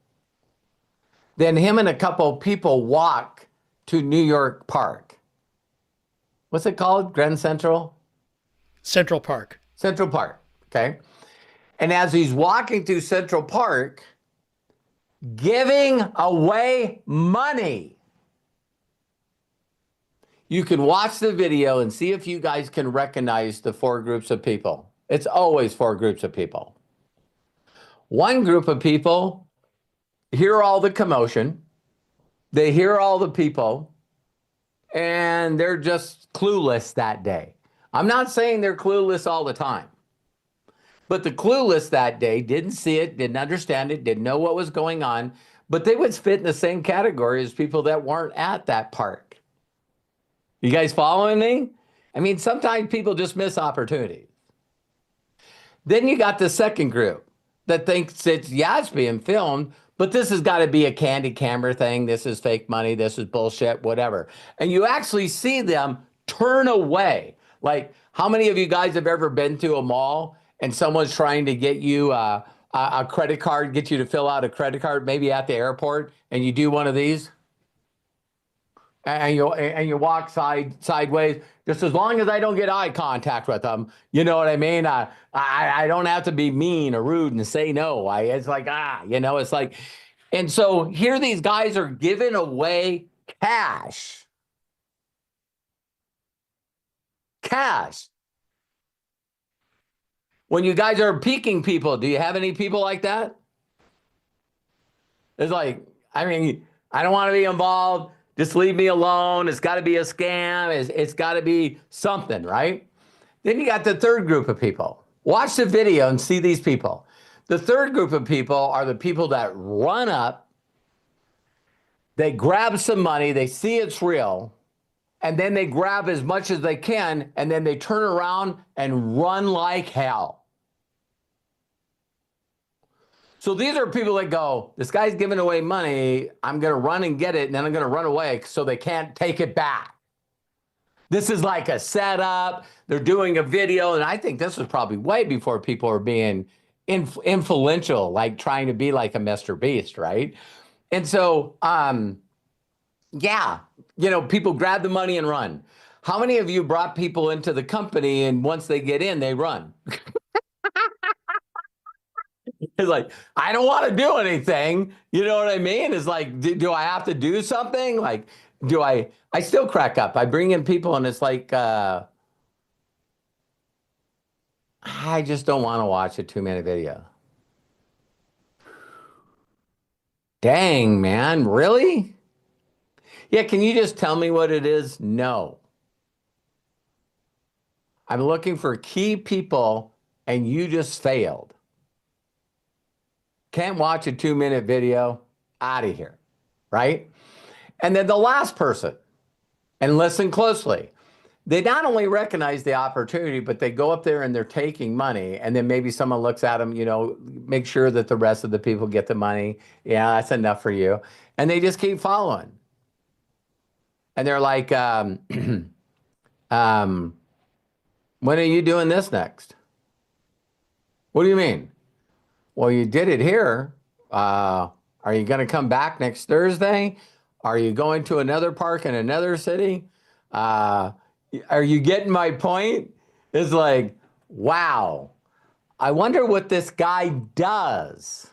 Then him and a couple of people walk to New York Park. What's it called? Grand Central? Central Park. Central Park, okay? And as he's walking through Central Park, giving away money. You can watch the video and see if you guys can recognize the four groups of people. It's always four groups of people. One group of people hear all the commotion, they hear all the people, and they're just clueless that day. I'm not saying they're clueless all the time, but the clueless that day didn't see it, didn't understand it, didn't know what was going on, but they would fit in the same category as people that weren't at that park. You guys following me? I mean, sometimes people just miss opportunities. Then you got the second group that thinks it's being filmed, but this has got to be a candy camera thing. This is fake money. This is bullshit, whatever. And you actually see them turn away. Like, how many of you guys have ever been to a mall and someone's trying to get you a credit card, get you to fill out a credit card, maybe at the airport, and you do one of these? And you walk sideways, just as long as I don't get eye contact with them, you know what I mean? I don't have to be mean or rude and say no. It's like, it's like, and so here these guys are giving away cash. When you guys are peeking people, do you have any people like that? It's like, I don't want to be involved. Just leave me alone. It's got to be a scam. It's got to be something, right? Then you got the third group of people. Watch the video and see these people. The third group of people are the people that run up, they grab some money, they see it's real, and then they grab as much as they can, and then they turn around and run like hell. So these are people that go, this guy's giving away money, I'm going to run and get it, and then I'm going to run away so they can't take it back. This is like a setup. They're doing a video, and I think this was probably way before people were being influential, like trying to be like a Mr. Beast, right? And so, people grab the money and run. How many of you brought people into the company, and once they get in, they run? It's like, I don't want to do anything. You know what I mean? It's like, do I have to do something? Like, I still crack up. I bring in people and it's like, I just don't want to watch a 2-minute video. Dang, man, really? Yeah, can you just tell me what it is? No. I'm looking for key people and you just failed. Can't watch a 2-minute video, out of here, right? And then the last person, and listen closely, they not only recognize the opportunity, but they go up there and they're taking money, and then maybe someone looks at them, make sure that the rest of the people get the money. Yeah, that's enough for you. And they just keep following. And they're like, when are you doing this next? What do you mean? Well, you did it here. Are you going to come back next Thursday? Are you going to another park in another city? Are you getting my point? It's like, wow. I wonder what this guy does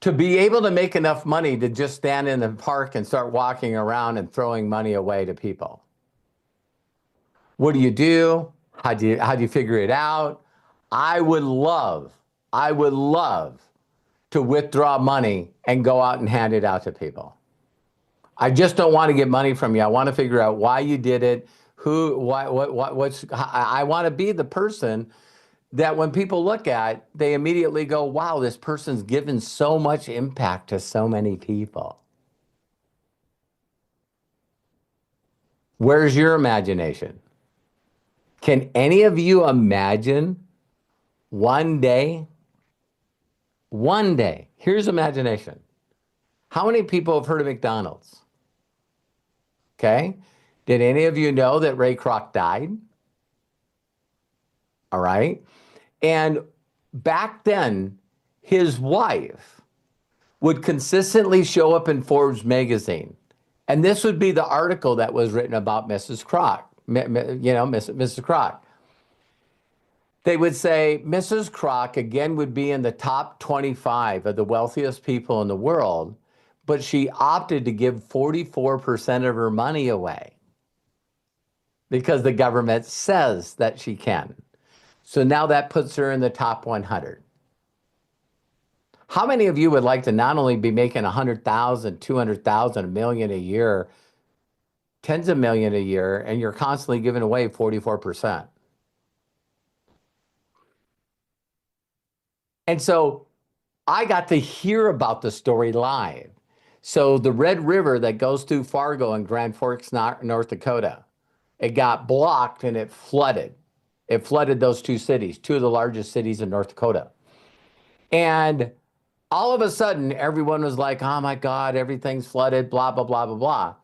to be able to make enough money to just stand in the park and start walking around and throwing money away to people. What do you do? How do you figure it out? I would love to withdraw money and go out and hand it out to people. I just don't want to get money from you. I want to figure out why you did it, I want to be the person that when people look at, they immediately go, wow, this person's given so much impact to so many people. Where's your imagination? Can any of you imagine one day, here's imagination. How many people have heard of McDonald's? Okay. Did any of you know that Ray Kroc died? All right. And back then, his wife would consistently show up in Forbes magazine. And this would be the article that was written about Mrs. Kroc, Mrs. Kroc. They would say Mrs. Kroc again would be in the top 25 of the wealthiest people in the world, but she opted to give 44% of her money away because the government says that she can. So now that puts her in the top 100. How many of you would like to not only be making 100,000, 200,000, a million a year, tens of million a year, and you're constantly giving away 44%? And so I got to hear about the story live. So the Red River that goes through Fargo and Grand Forks, North Dakota, it got blocked and it flooded. It flooded those two cities, two of the largest cities in North Dakota. And all of a sudden, everyone was like, oh my God, everything's flooded, blah, blah, blah, blah, blah.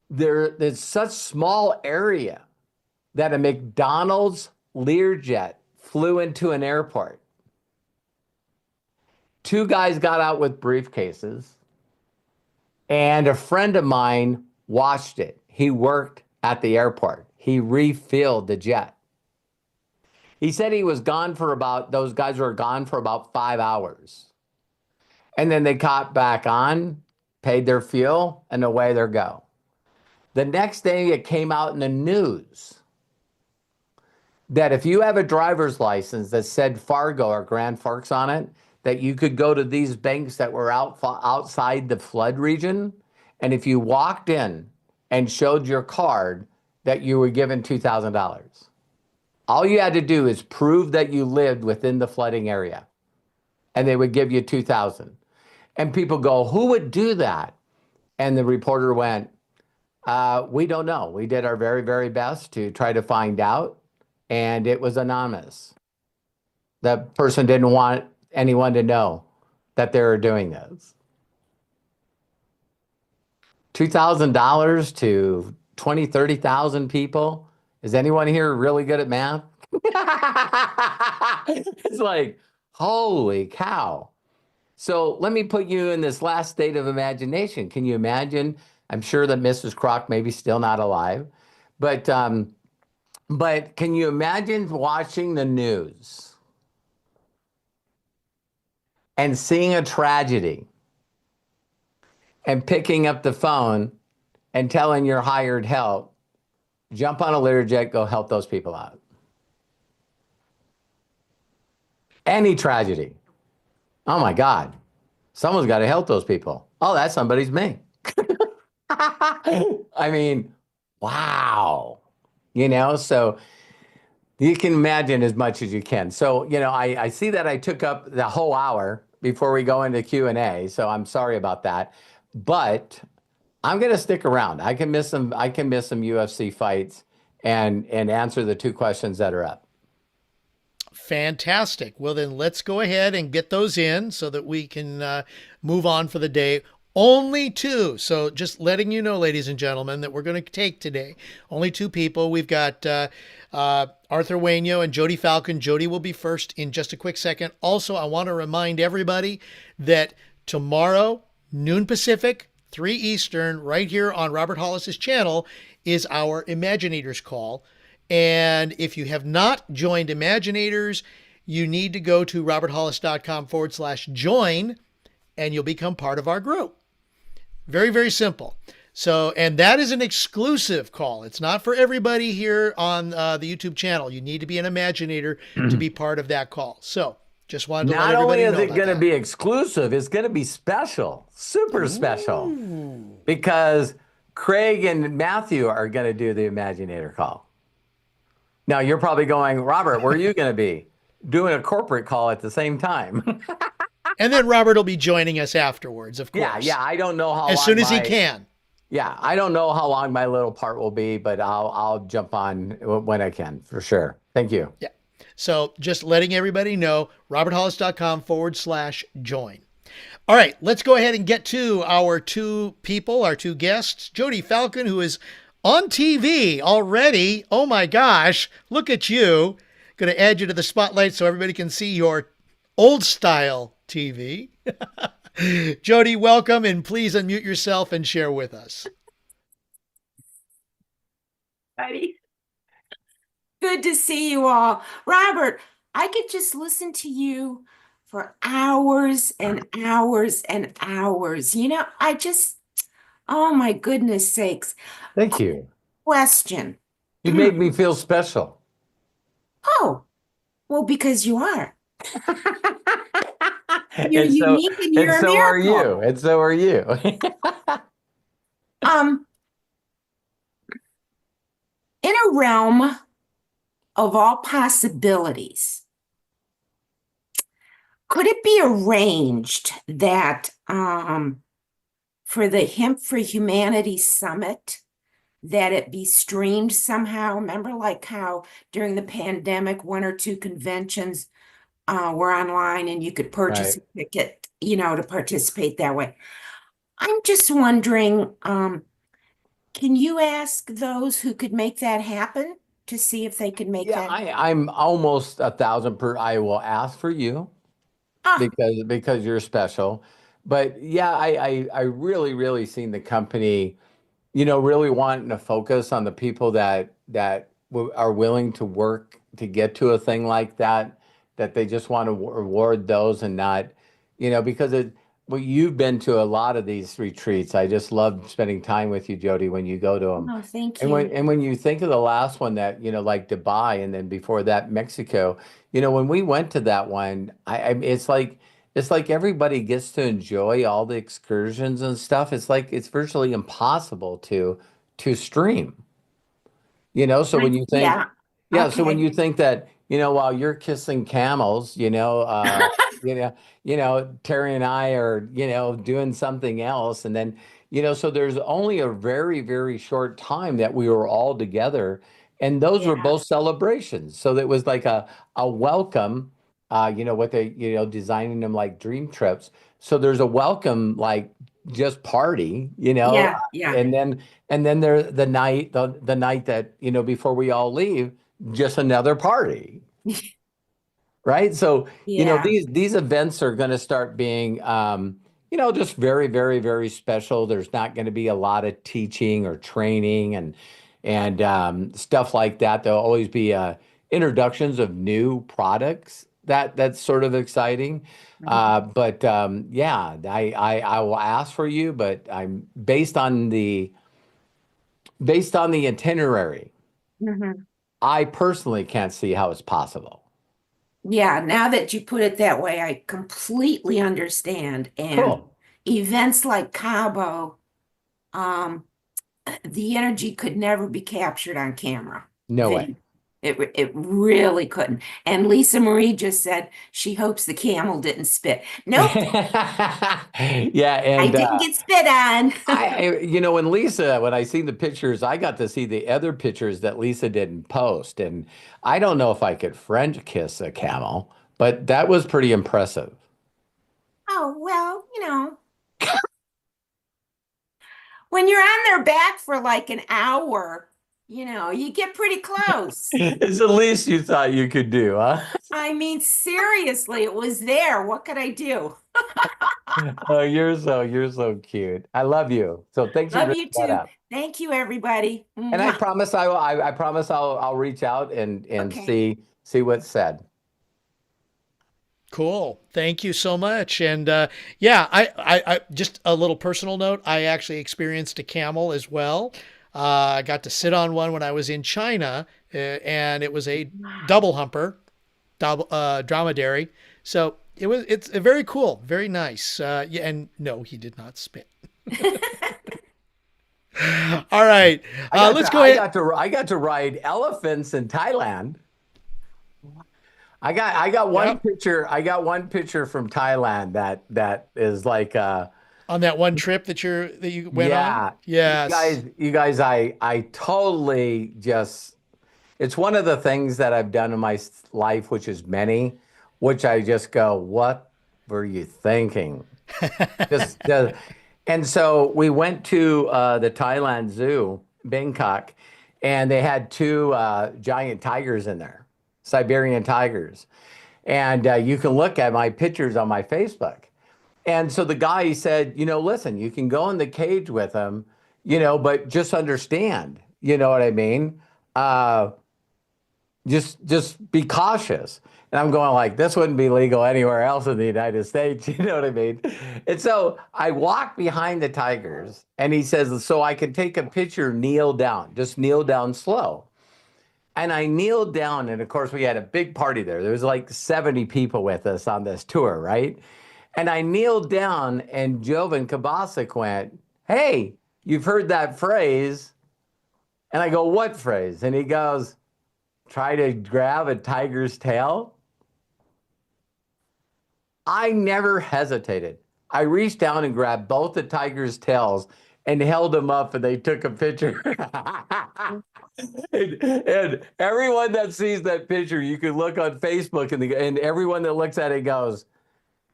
There's such small area that a McDonald's Learjet flew into an airport. Two guys got out with briefcases, and a friend of mine watched it. He worked at the airport. He refilled the jet. He said he was gone for those guys were gone for about 5 hours. And then they caught back on, paid their fuel, and away they go. The next day it came out in the news that if you have a driver's license that said Fargo or Grand Forks on it, that you could go to these banks that were outside the flood region, and if you walked in and showed your card, that you were given $2,000. All you had to do is prove that you lived within the flooding area, and they would give you $2,000. And people go, who would do that? And the reporter went, we don't know. We did our very, very best to try to find out, and it was anonymous. The person didn't want anyone to know that they were doing this. $2,000 to 20, 30,000 people. Is anyone here really good at math? It's like, holy cow. So let me put you in this last state of imagination. Can you imagine? I'm sure that Mrs. Kroc may be still not alive, but can you imagine watching the news and seeing a tragedy and picking up the phone and telling your hired help, jump on a Learjet, go help those people out? Any tragedy. Oh my God, someone's got to help those people. Oh, that somebody's me. I mean, wow. So you can imagine as much as you can. So, I see that I took up the whole hour before we go into Q&A, so I'm sorry about that. But I'm going to stick around. I can miss some UFC fights and answer the two questions that are up. Fantastic. Well, then let's go ahead and get those in so that we can move on for the day. Only two. So just letting you know, ladies and gentlemen, that we're going to take today. Only two people. We've got Arthur Waino and Jody Falcon. Jody will be first in just a quick second. Also, I want to remind everybody that tomorrow, noon Pacific, 3 Eastern, right here on Robert Hollis's channel, is our Imaginators call. And if you have not joined Imaginators, you need to go to roberthollis.com/join, and you'll become part of our group. Very, very simple. So, and that is an exclusive call. It's not for everybody here on the YouTube channel. You need to be an Imaginator to be part of that call. So, just wanted to let everybody know. Not only is it going to be exclusive, it's going to be special, super special, because Craig and Matthew are going to do the Imaginator call. Now you're probably going, Robert, where are you going to be? Doing a corporate call at the same time. And then Robert will be joining us afterwards, of Yeah, course, yeah. I don't know how as long soon as he my can. yeah, I don't know how long my little part will be, but I'll jump on when I can for sure. Thank you. Yeah. So just letting everybody know, roberthollis.com/join. All right, let's go ahead and get to our two people, our two guests. Jody Falcon, who is on TV already. Oh my gosh, look at you. Going to add you to the spotlight so everybody can see your old style TV. Jody, welcome, and please unmute yourself and share with us. Buddy. Good to see you all. Robert, I could just listen to you for hours and hours and hours. Oh my goodness sakes. Thank you. Question. You made me feel special. Oh, well, because you are. You're And unique and you're a so are you. miracle. And so are you. In a realm of all possibilities, could it be arranged that for the Hemp for Humanity Summit, that it be streamed somehow? Remember, like how during the pandemic, one or two conventions were online and you could purchase Right. a ticket, to participate that way. I'm just wondering, can you ask those who could make that happen to see if they could make Yeah, that? I'm almost 1,000 per. I will ask for you Ah, because you're special. But yeah, I really, really seen the company, really wanting to focus on the people that are willing to work to get to a thing like that, that they just want to reward those and not, because well, you've been to a lot of these retreats. I just love spending time with you, Jody, when you go to them. oh, thank And when you. and when you think of the last one that, like Dubai, and then before that Mexico, when we went to that one, it's like everybody gets to enjoy all the excursions and stuff. It's like it's virtually impossible to stream. So when you think, Yeah, yeah, so when okay. you think that, while you're kissing camels, you know, Terry and I are, doing something else, and then, so there's only a very, very short time that we were all together, and those were Yeah, both celebrations. So that was like a welcome, what they, designing them like dream trips. So there's a welcome, like just party, yeah. and then there the night that, before we all leave, just another party, right? So, Yeah, these events are going to start being, just very, very, very special. There's not going to be a lot of teaching or training and stuff like that. There'll always be introductions of new products. That's sort of exciting. But yeah, I will ask for you, but I'm based on the itinerary. mhm. I personally can't see how it's possible. Yeah, now that you put it that way, I completely understand. And Cool. events like Cabo, um, the energy could never be captured on camera, No way. video. It really couldn't. And Lisa Marie just said she hopes the camel didn't spit. Nope, Yeah, I and didn't get spit on. when when I seen the pictures, I got to see the other pictures that Lisa didn't post, and I don't know if I could French kiss a camel, but that was pretty impressive. Oh, well, when you're on their back for like an hour, you get pretty close. It's the least you thought you could do, huh? I mean, seriously, it was there. What could I do? Oh, you're so cute. I love you. So thanks for Love bringing you that too. up. Thank you, everybody. And I Mwah. promise I promise I'll reach out and Okay. see what's said. Cool. Thank you so much. And yeah, I just a little personal note. I actually experienced a camel as well. I got to sit on one when I was in China, and it was a Wow. double humper, double dromedary. So it's very cool, very nice. Yeah, and no, he did not spit. All right. Let's go ahead. I got to ride elephants in Thailand. I got one Yep. picture. I got one picture from Thailand that is like On that one trip that you went on. yeah. Yes. You guys, I totally just it's one of the things that I've done in my life, which is many, which I just go, what were you thinking? Just and so we went to the Thailand Zoo, Bangkok, and they had two giant tigers in there, Siberian tigers. And you can look at my pictures on my Facebook. And so the guy he said, listen, you can go in the cage with them, but just understand, you know what I mean? Just be cautious. And I'm going like, this wouldn't be legal anywhere else in the United States. You know what I mean? And so I walk behind the tigers and he says, so I can take a picture, kneel down, just kneel down slow. And I kneeled down. And of course, we had a big party there. There was like 70 people with us on this tour, right? And I kneeled down and Jovan Kabasic went, hey, you've heard that phrase. And I go, what phrase? And he goes, try to grab a tiger's tail. I never hesitated. I reached down and grabbed both the tiger's tails and held them up and they took a picture. and everyone that sees that picture, you can look on Facebook and everyone that looks at it goes,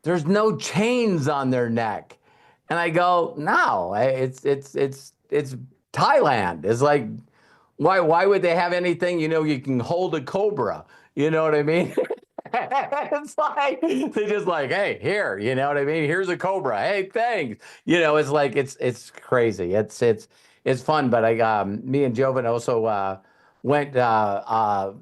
there's no chains on their neck. And I go, no, it's Thailand. It's like, why would they have anything, you can hold a cobra, you know what I mean? It's like, they just like, hey, here, you know what I mean? Here's a cobra. Hey, thanks. It's like, it's crazy. It's fun. But me and Jovan also went out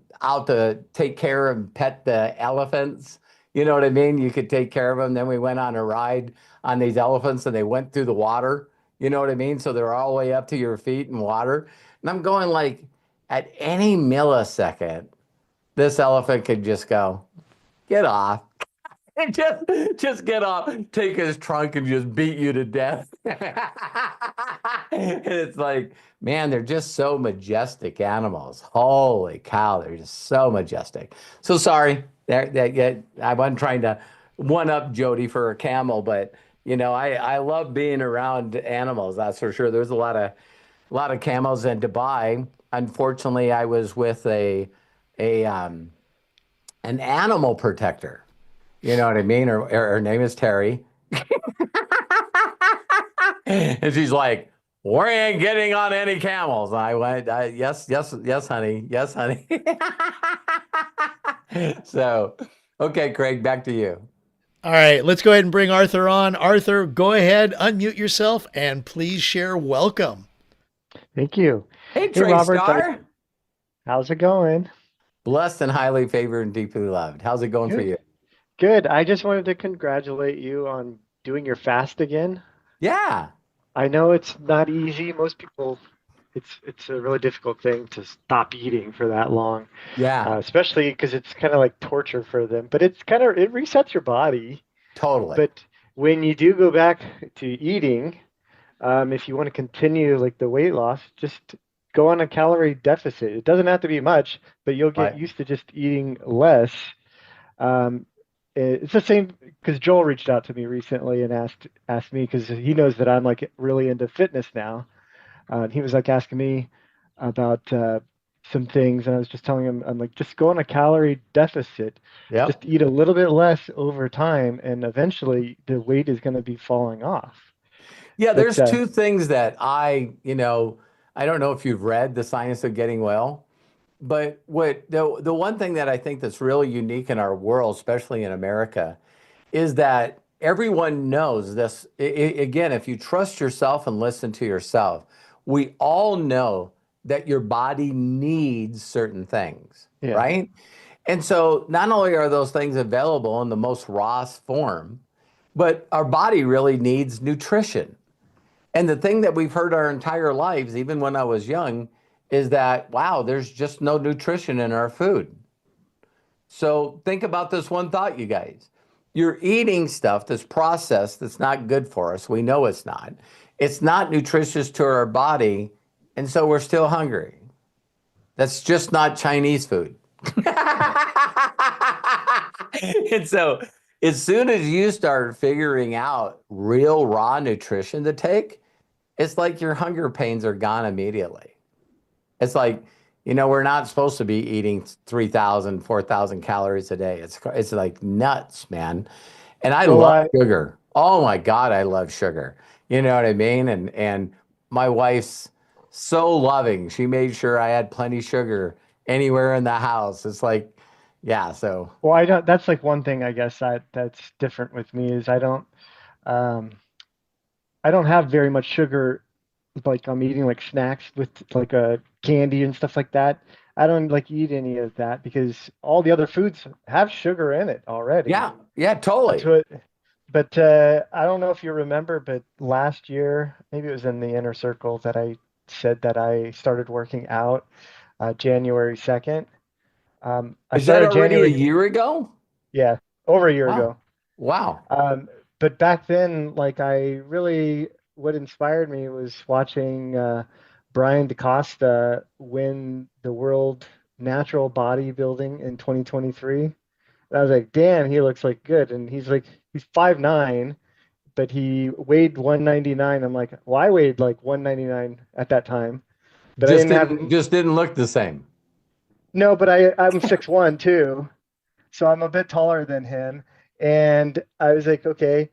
to take care and pet the elephants. You know what I mean? You could take care of them. Then we went on a ride on these elephants and they went through the water. You know what I mean? So they're all the way up to your feet in water. And I'm going like, at any millisecond, this elephant could just go, get off. And just get off, take his trunk and just beat you to death. And it's like, man, they're just so majestic animals. Holy cow, they're just so majestic. So sorry, I wasn't trying to one up Jody for a camel, but I love being around animals, that's for sure. There's a lot of camels in Dubai. Unfortunately, I was with an animal protector. You know what I mean? Her name is Terry. And she's like, we ain't getting on any camels. And I went, yes, honey. Yes, honey. So, okay, Craig, back to you. All right, let's go ahead and bring Arthur on. Arthur, go ahead, unmute yourself, and please share welcome. Thank you. Hey, Trey Robert. Star. How's it going? Blessed and highly favored and deeply loved. How's it going for you? Good. I just wanted to congratulate you on doing your fast again. Yeah. I know it's not easy. Most people, it's a really difficult thing to stop eating for that long. Yeah. Especially because it's kind of like torture for them. But it resets your body. Totally. But when you do go back to eating, if you want to continue like the weight loss, just go on a calorie deficit. It doesn't have to be much, but you'll get used to just eating less. It's the same because Joel reached out to me recently and asked me because he knows that I'm like really into fitness now. He was like asking me about some things, and I was just telling him, I'm like, just go on a calorie deficit. Yep. Just eat a little bit less over time, and eventually the weight is going to be falling off. Yeah, there's two things that I don't know if you've read The Science of Getting Well. But the one thing that I think that's really unique in our world, especially in America, is that everyone knows this. Again, if you trust yourself and listen to yourself, we all know that your body needs certain things, right? And so not only are those things available in the most rawest form, but our body really needs nutrition. And the thing that we've heard our entire lives, even when I was young, is that, wow, there's just no nutrition in our food. So think about this one thought, you guys. You're eating stuff that's processed that's not good for us. We know it's not. It's not nutritious to our body, and so we're still hungry. That's just not Chinese food. And so, as soon as you start figuring out real raw nutrition to take, it's like your hunger pains are gone immediately. It's like, we're not supposed to be eating 3,000, 4,000 calories a day. It's like nuts, man. And I Well, love sugar. Oh my God, I love sugar. You know what I mean? And my wife's so loving. She made sure I had plenty of sugar anywhere in the house. It's like, yeah, so I don't. That's like one thing I guess that's different with me is um, I don't have very much sugar. Like I'm eating like snacks with like a candy and stuff like that. I don't like eat any of that because all the other foods have sugar in it already. yeah, yeah, That's totally. what. But I don't know if you remember, but last year, maybe it was in the inner circle that I said that I started working out January 2nd. I Is that started already a January, year ago? yeah, over a year Wow. ago. Wow. Um, but back then, like what inspired me was watching Brian DaCosta win the World Natural Bodybuilding in 2023. And I was like, damn, he looks like good. And he's 5'9", but he weighed 199. I'm like, well, I weighed like 199 at that time, but I Just didn't have, didn't just didn't look the same. no, but I'm 6'1" too. So I'm a bit taller than him. And I was like, okay,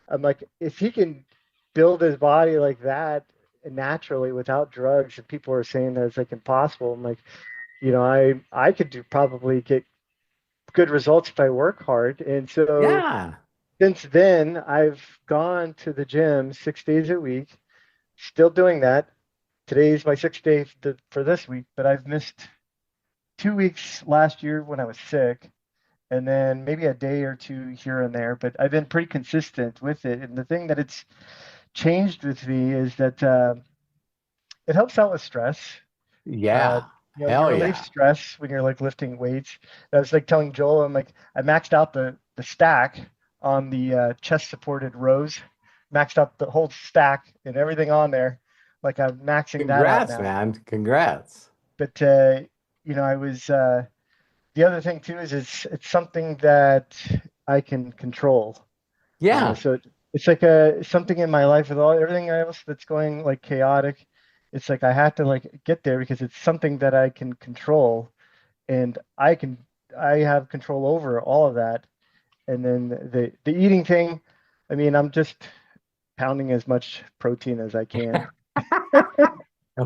I'm like, if he can build his body like that naturally without drugs, and people are saying that it's like impossible, I'm like, I could probably get good results if I work hard. And so Yeah. since then, I've gone to the gym 6 days a week, still doing that. Today's my sixth day for this week, but I've missed 2 weeks last year when I was sick, and then maybe a day or two here and there. But I've been pretty consistent with it. And the thing that it's changed with me is that it helps out with stress. Uh, Yeah. you Hell relieve yeah. stress when you're like lifting weights. I was like telling Joel, I'm like, I maxed out the stack on the chest supported rows, maxed out the whole stack and everything on there. Like I'm maxing that out Congrats, now. man. Congrats. But I was the other thing too is it's something that I can control. Yeah. So it's like a something in my life with everything else that's going like chaotic. It's like I have to like get there because it's something that I can control, and I have control over all of that. And then the eating thing, I mean, I'm just pounding as much protein as I can.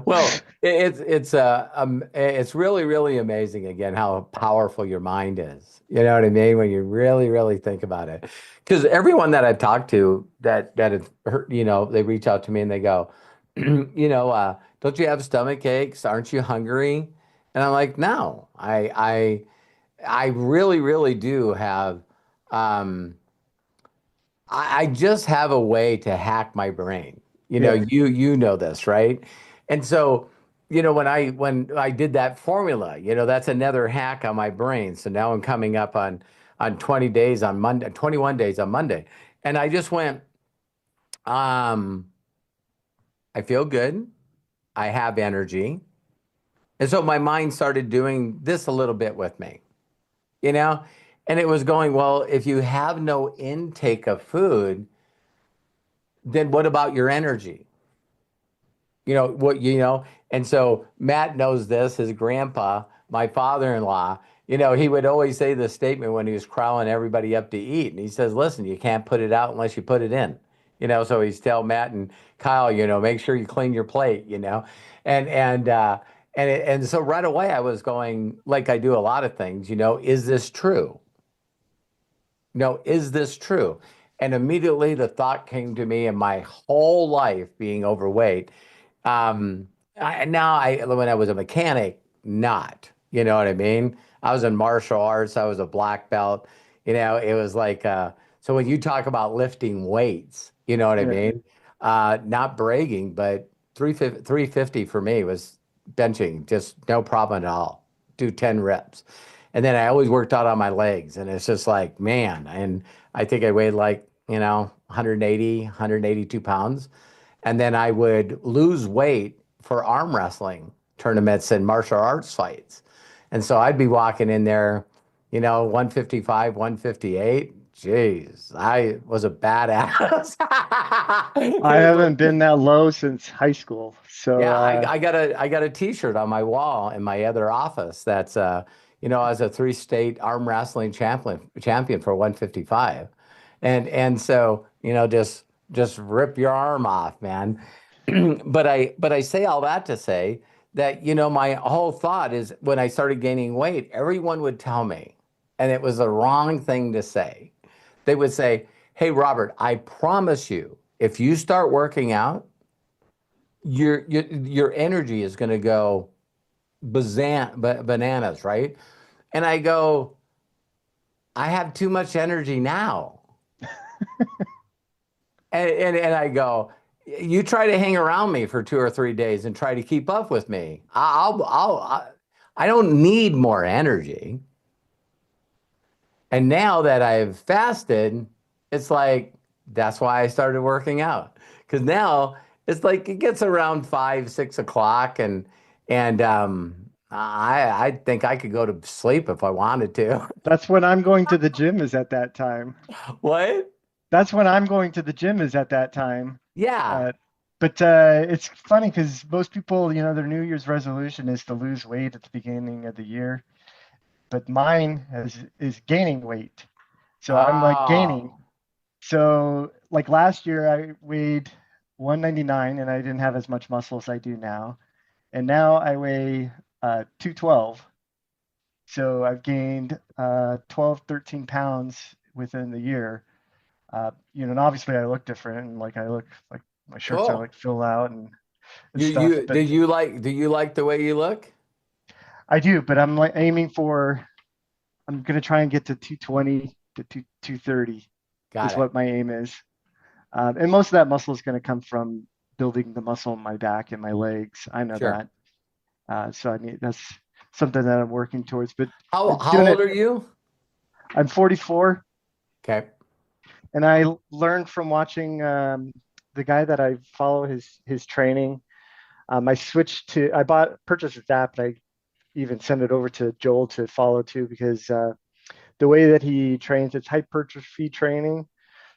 Well, it's really really amazing again how powerful your mind is. You know what I mean when you really really think about it. Because everyone that I've talked to that has heard, they reach out to me and they go, don't you have stomach aches? Aren't you hungry? And I'm like, no, I really really do have. Um, I just have a way to hack my brain. Yeah, You know this, right? And so, when I did that formula, that's another hack on my brain. So now I'm coming up on 20 days on Monday, 21 days on Monday. And I just went, um, I feel good. I have energy. And so my mind started doing this a little bit with me, you know? And it was going, well, if you have no intake of food, then what about your energy? And so Matt knows this, his grandpa, my father-in-law, he would always say this statement when he was crowing everybody up to eat. And he says, listen, you can't put it out unless you put it in. So he's tell Matt and Kyle, make sure you clean your plate, and and so right away I was going, like I do a lot of things, is this true? No, is this true? And immediately the thought came to me in my whole life being overweight. When I was a mechanic, not, you know what I mean? I was in martial arts, I was a black belt, it was like, so when you talk about lifting weights, you know what I yeah. mean? Not bragging, but 350 for me was benching, just no problem at all. Do 10 reps. And then I always worked out on my legs, and it's just like, man, and I think I weighed like, 180, 182 pounds. and then I would lose weight for arm wrestling tournaments and martial arts fights. And so I'd be walking in there, 155, 158. Jeez, I was a badass. I It was haven't like, been that low since high school. So yeah, I got a T-shirt on my wall in my other office that's I was a three-state arm wrestling champion for 155. And so, just rip your arm off, man. But I say all that to say that, my whole thought is when I started gaining weight, everyone would tell me, and it was the wrong thing to say. They would say, "Hey, Robert, I promise you, if you start working out, your energy is going to go bananas, right?" And I go, "I have too much energy now." And I go, "You try to hang around me for 2 or 3 days and try to keep up with me. I don't need more energy." And now that I've fasted, it's like that's why I started working out. Because now it's like it gets around 5, 6 o'clock, and I think I could go to sleep if I wanted to. that's when I'm going to the gym is at that time. What? That's when I'm going to the gym is at that time. Yeah. Uh, but it's funny because most people, their New Year's resolution is to lose weight at the beginning of the year. But mine is gaining weight. So I'm like gaining. Oh, So like last year I weighed 199 and I didn't have as much muscle as I do now. And now I weigh 212. So I've gained 12, 13 pounds within the year. And obviously I look different and like I look like my shirts are cool. like fill out and You stuff. you But do you like the way you look? I do, but I'm like aiming for, I'm gonna try and get to 220 to 230 Got is it. what my aim is. And most of that muscle is going to come from building the muscle in my back and my legs. I know Sure. that. So I mean, that's something that I'm working towards. But How doing old it, are you? I'm 44, Okay. and I learned from watching the guy that I follow his training. I purchased his app, and I even sent it over to Joel to follow too because the way that he trains, it's hypertrophy training.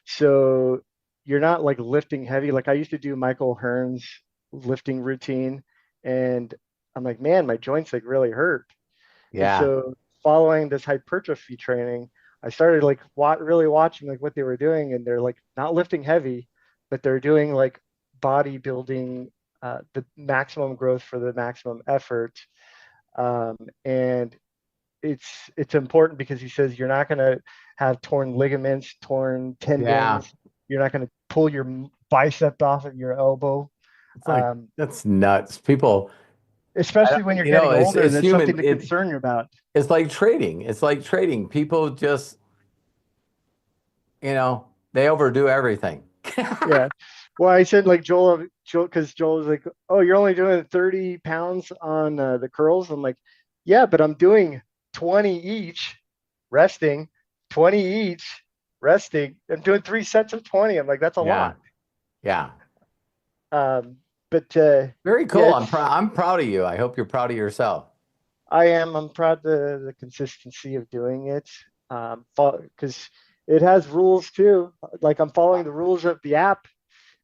So you're not like lifting heavy. Like I used to do Michael Hearn's lifting routine, and I'm like, man, my joints like really hurt. And Yeah. so following this hypertrophy training, I started like really watching like what they were doing, and they're like not lifting heavy, but they're doing like bodybuilding, the maximum growth for the maximum effort. And it's important because he says you're not going to have torn ligaments, torn Yeah. tendons. You're not going to pull your bicep off of your elbow, It's like um, that's nuts. People, especially when you're getting it's older. it's That's human. something to concern you about. It's like trading. It's like trading. People just, they overdo everything. Yeah. Well, I said like because Joel was like, "Oh, you're only doing 30 pounds on the curls." I'm like, "Yeah, but I'm doing 20 each, resting, 20 each, resting. I'm doing 3 sets of 20." I'm like, "That's a Yeah. lot." Yeah. Um, but Very yeah, cool. I'm proud of you. I hope you're proud of yourself. I am. I'm proud the consistency of doing it. Because it has rules too. Like I'm following the rules of the app,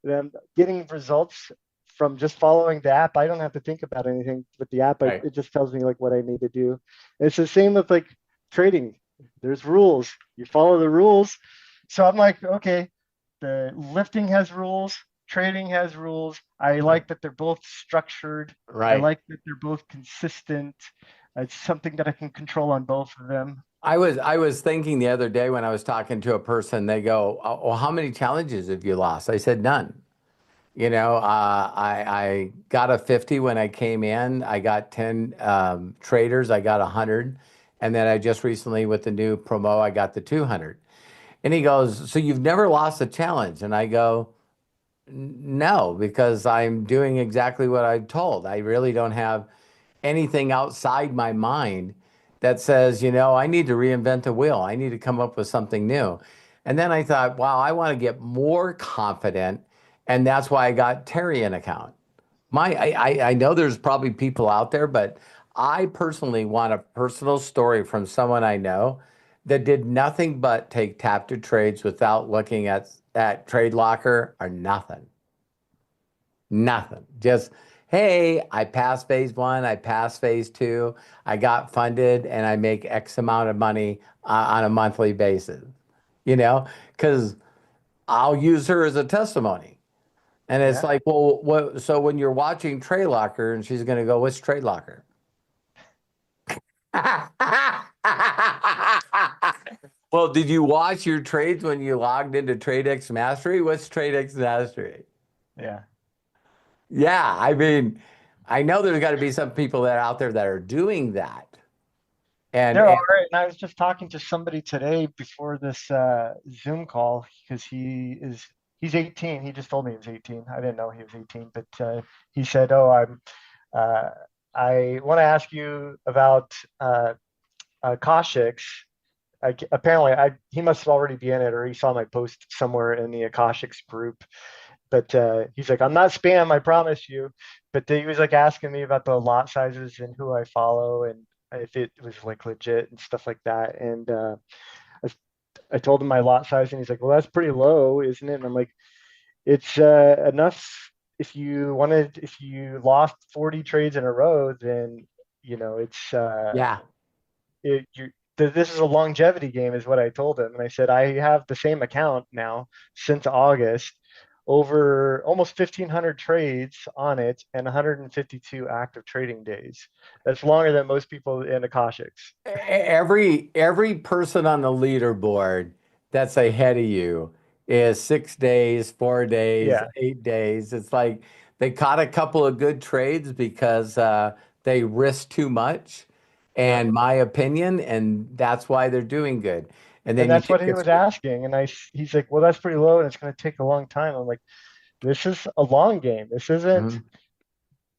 and I'm getting results from just following the app. I don't have to think about anything with the app. Right. It just tells me like what I need to do. And it's the same with like trading. There's rules. You follow the rules. So I'm like, okay, the lifting has rules, trading has rules. I like that they're both structured. I Right. like that they're both consistent. It's something that I can control on both of them. I was thinking the other day when I was talking to a person, they go, "Oh, how many challenges have you lost?" I said, "None." I got a 50 when I came in. I got 10 traders. I got 100. And then I just recently, with the new promo, I got the 200. And he goes, "So you've never lost a challenge?" And I go, "No, because I'm doing exactly what I'm told. I really don't have anything outside my mind that says, I need to reinvent the wheel. I need to come up with something new." And then I thought, wow, I want to get more confident And that's why I got Terry an account. I know there's probably people out there, but I personally want a personal story from someone I know that did nothing but take tap to trades without looking at Trade Locker or nothing. Nothing. Just, hey, I passed phase one, I passed phase two, I got funded, and I make X amount of money on a monthly basis. Because I'll use her as a testimony. And it's Yeah. like, well, what? So when you're watching Trade Locker, and she's going to go, "What's Trade Locker?" Well, did you watch your trades when you logged into TradeX Mastery? What's TradeX Mastery? Yeah. Yeah, I mean, I know there's got to be some people that are out there that are doing that. And, There and are, and I was just talking to somebody today before this Zoom call because he's 18. He just told me he was 18. I didn't know he was 18, but he said, "Oh, uh, I want to ask you about Akashics." Apparently, he must already be in it, or he saw my post somewhere in the Akashics group. But he's like, "I'm not spam, I promise you." But he was like asking me about the lot sizes and who I follow and if it was like legit and stuff like that. And I told him my lot size, and he's like, "Well, that's pretty low, isn't it?" And I'm like, "It's enough. If you lost 40 trades in a row, then it's yeah, this is a longevity game," is what I told him. And I said, "I have the same account now since August, over almost 1,500 trades on it, and 152 active trading days. That's longer than most people in Akashics." every person on the leaderboard that's ahead of you is 6 days, 4 days, Yeah, 8 days. It's like they caught a couple of good trades because they risked too much, yeah. and my opinion, and that's why they're doing good. And And then you that's take what he it. was asking. And he's like, "Well, that's pretty low and it's going to take a long time." I'm like, "This is a long game. This isn't Mhm.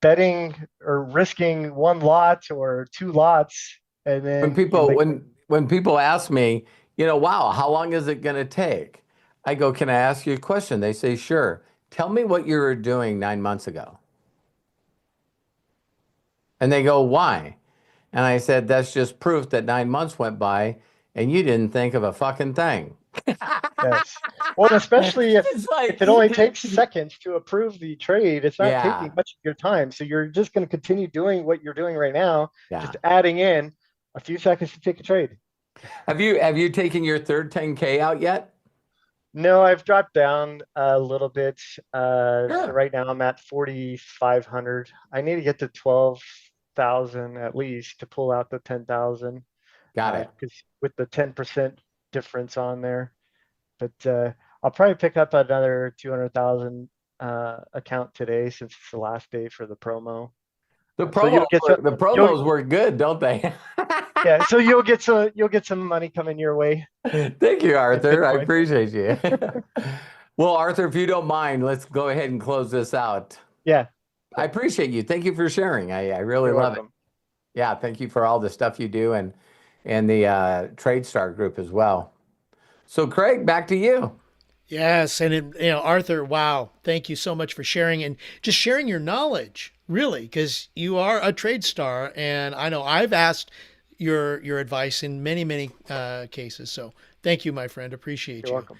betting or risking one lot or two lots and When then you people make." when people ask me, wow, how long is it going to take? I go, can I ask you a question? They say, sure. Tell me what you were doing 9 months ago. And they go, why? And I said, that's just proof that 9 months went by and you didn't think of a fucking thing. Yes. Well, and especially It's if like, it only takes seconds to approve the trade, it's not taking yeah, much of your time. So you're just going to continue doing what you're doing right now, yeah. just adding in a few seconds to take a trade. Have you taken your third 10K out yet? No, I've dropped down a little bit. Sure. Right now I'm at 4,500. I need to get to 12,000 at least to pull out the 10,000, Got it. because with the 10% difference on there. But I'll probably pick up another 200,000 account today since it's the last day for the promo. The So promos the you'll promos were good, don't they? yeah, so you'll get some money coming your way Thank you, in Arthur. I Bitcoin. appreciate you. Well, Arthur, if you don't mind, let's go ahead and close this out. Yeah, I appreciate you. Thank you for sharing. I really you're love it. welcome. Yeah, thank you for all the stuff you do and the TradeStar group as well. So, Craig, back to you. Yes, and Arthur, wow, thank you so much for sharing and just sharing your knowledge, really, because you are a trade star, and I know I've asked your advice in many cases. So thank you, my friend. Appreciate You're you. welcome.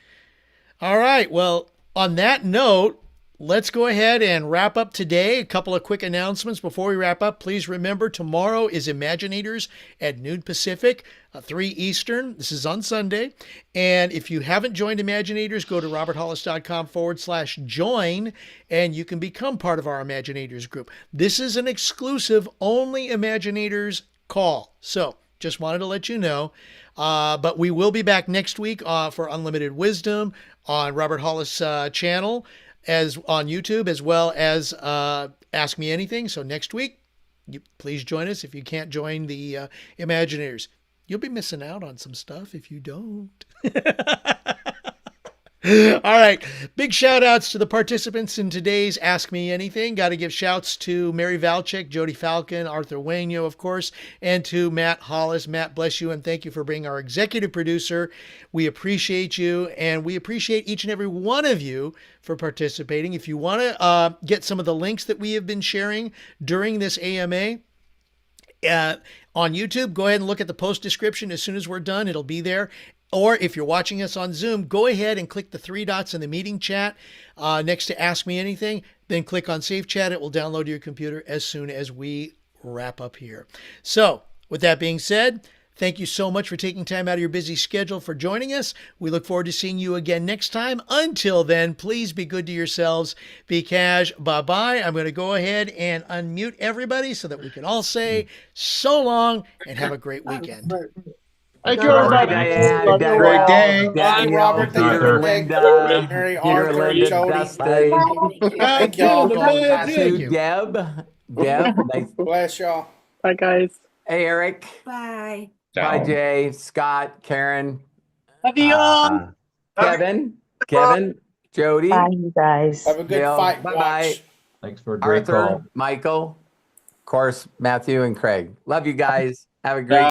All right. Well, on that note, let's go ahead and wrap up today. A couple of quick announcements before we wrap up. Please remember, tomorrow is Imaginators at noon Pacific, 3 Eastern. This is on Sunday. And if you haven't joined Imaginators, go to roberthollis.com/join, and you can become part of our Imaginators group. This is an exclusive only Imaginators call. So just wanted to let you know. But we will be back next week for Unlimited Wisdom on Robert Hollis' channel, as on YouTube, as well as Ask Me Anything. So next week, please join us if you can't join the Imagineers. You'll be missing out on some stuff if you don't. All right. Big shout outs to the participants in today's Ask Me Anything. Got to give shouts to Mary Valchik, Jody Falcon, Arthur Wainio, of course, and to Matt Hollis. Matt, bless you and thank you for being our executive producer. We appreciate you and we appreciate each and every one of you for participating. If you want to get some of the links that we have been sharing during this AMA, on YouTube, go ahead and look at the post description. As soon as we're done, it'll be there. Or if you're watching us on Zoom, go ahead and click the three dots in the meeting chat next to Ask Me Anything. Then click on Save Chat. It will download to your computer as soon as we wrap up here. So with that being said, thank you so much for taking time out of your busy schedule for joining us. We look forward to seeing you again next time. Until then, please be good to yourselves. Be cash. Bye-bye. I'm going to go ahead and unmute everybody so that we can all say so long and have a great weekend. Thank you, everybody. Great day. Thank you, Robert. Thank you, Peter, Greg, Linda, Mary, Peter, Arthur, Linda, Jody. Dustin. Thank y'all. Thank you. Deb. Nice. Bless y'all. Bye, guys. Hey, Eric. Bye. Bye, Jay, Scott, Karen, Adios. Kevin, Jody, Bye, you guys. Have a good Bill. fight. Bye-bye. Watch. Thanks for a great Arthur, call. Michael, of course, Matthew and Craig. Love you guys. Have a great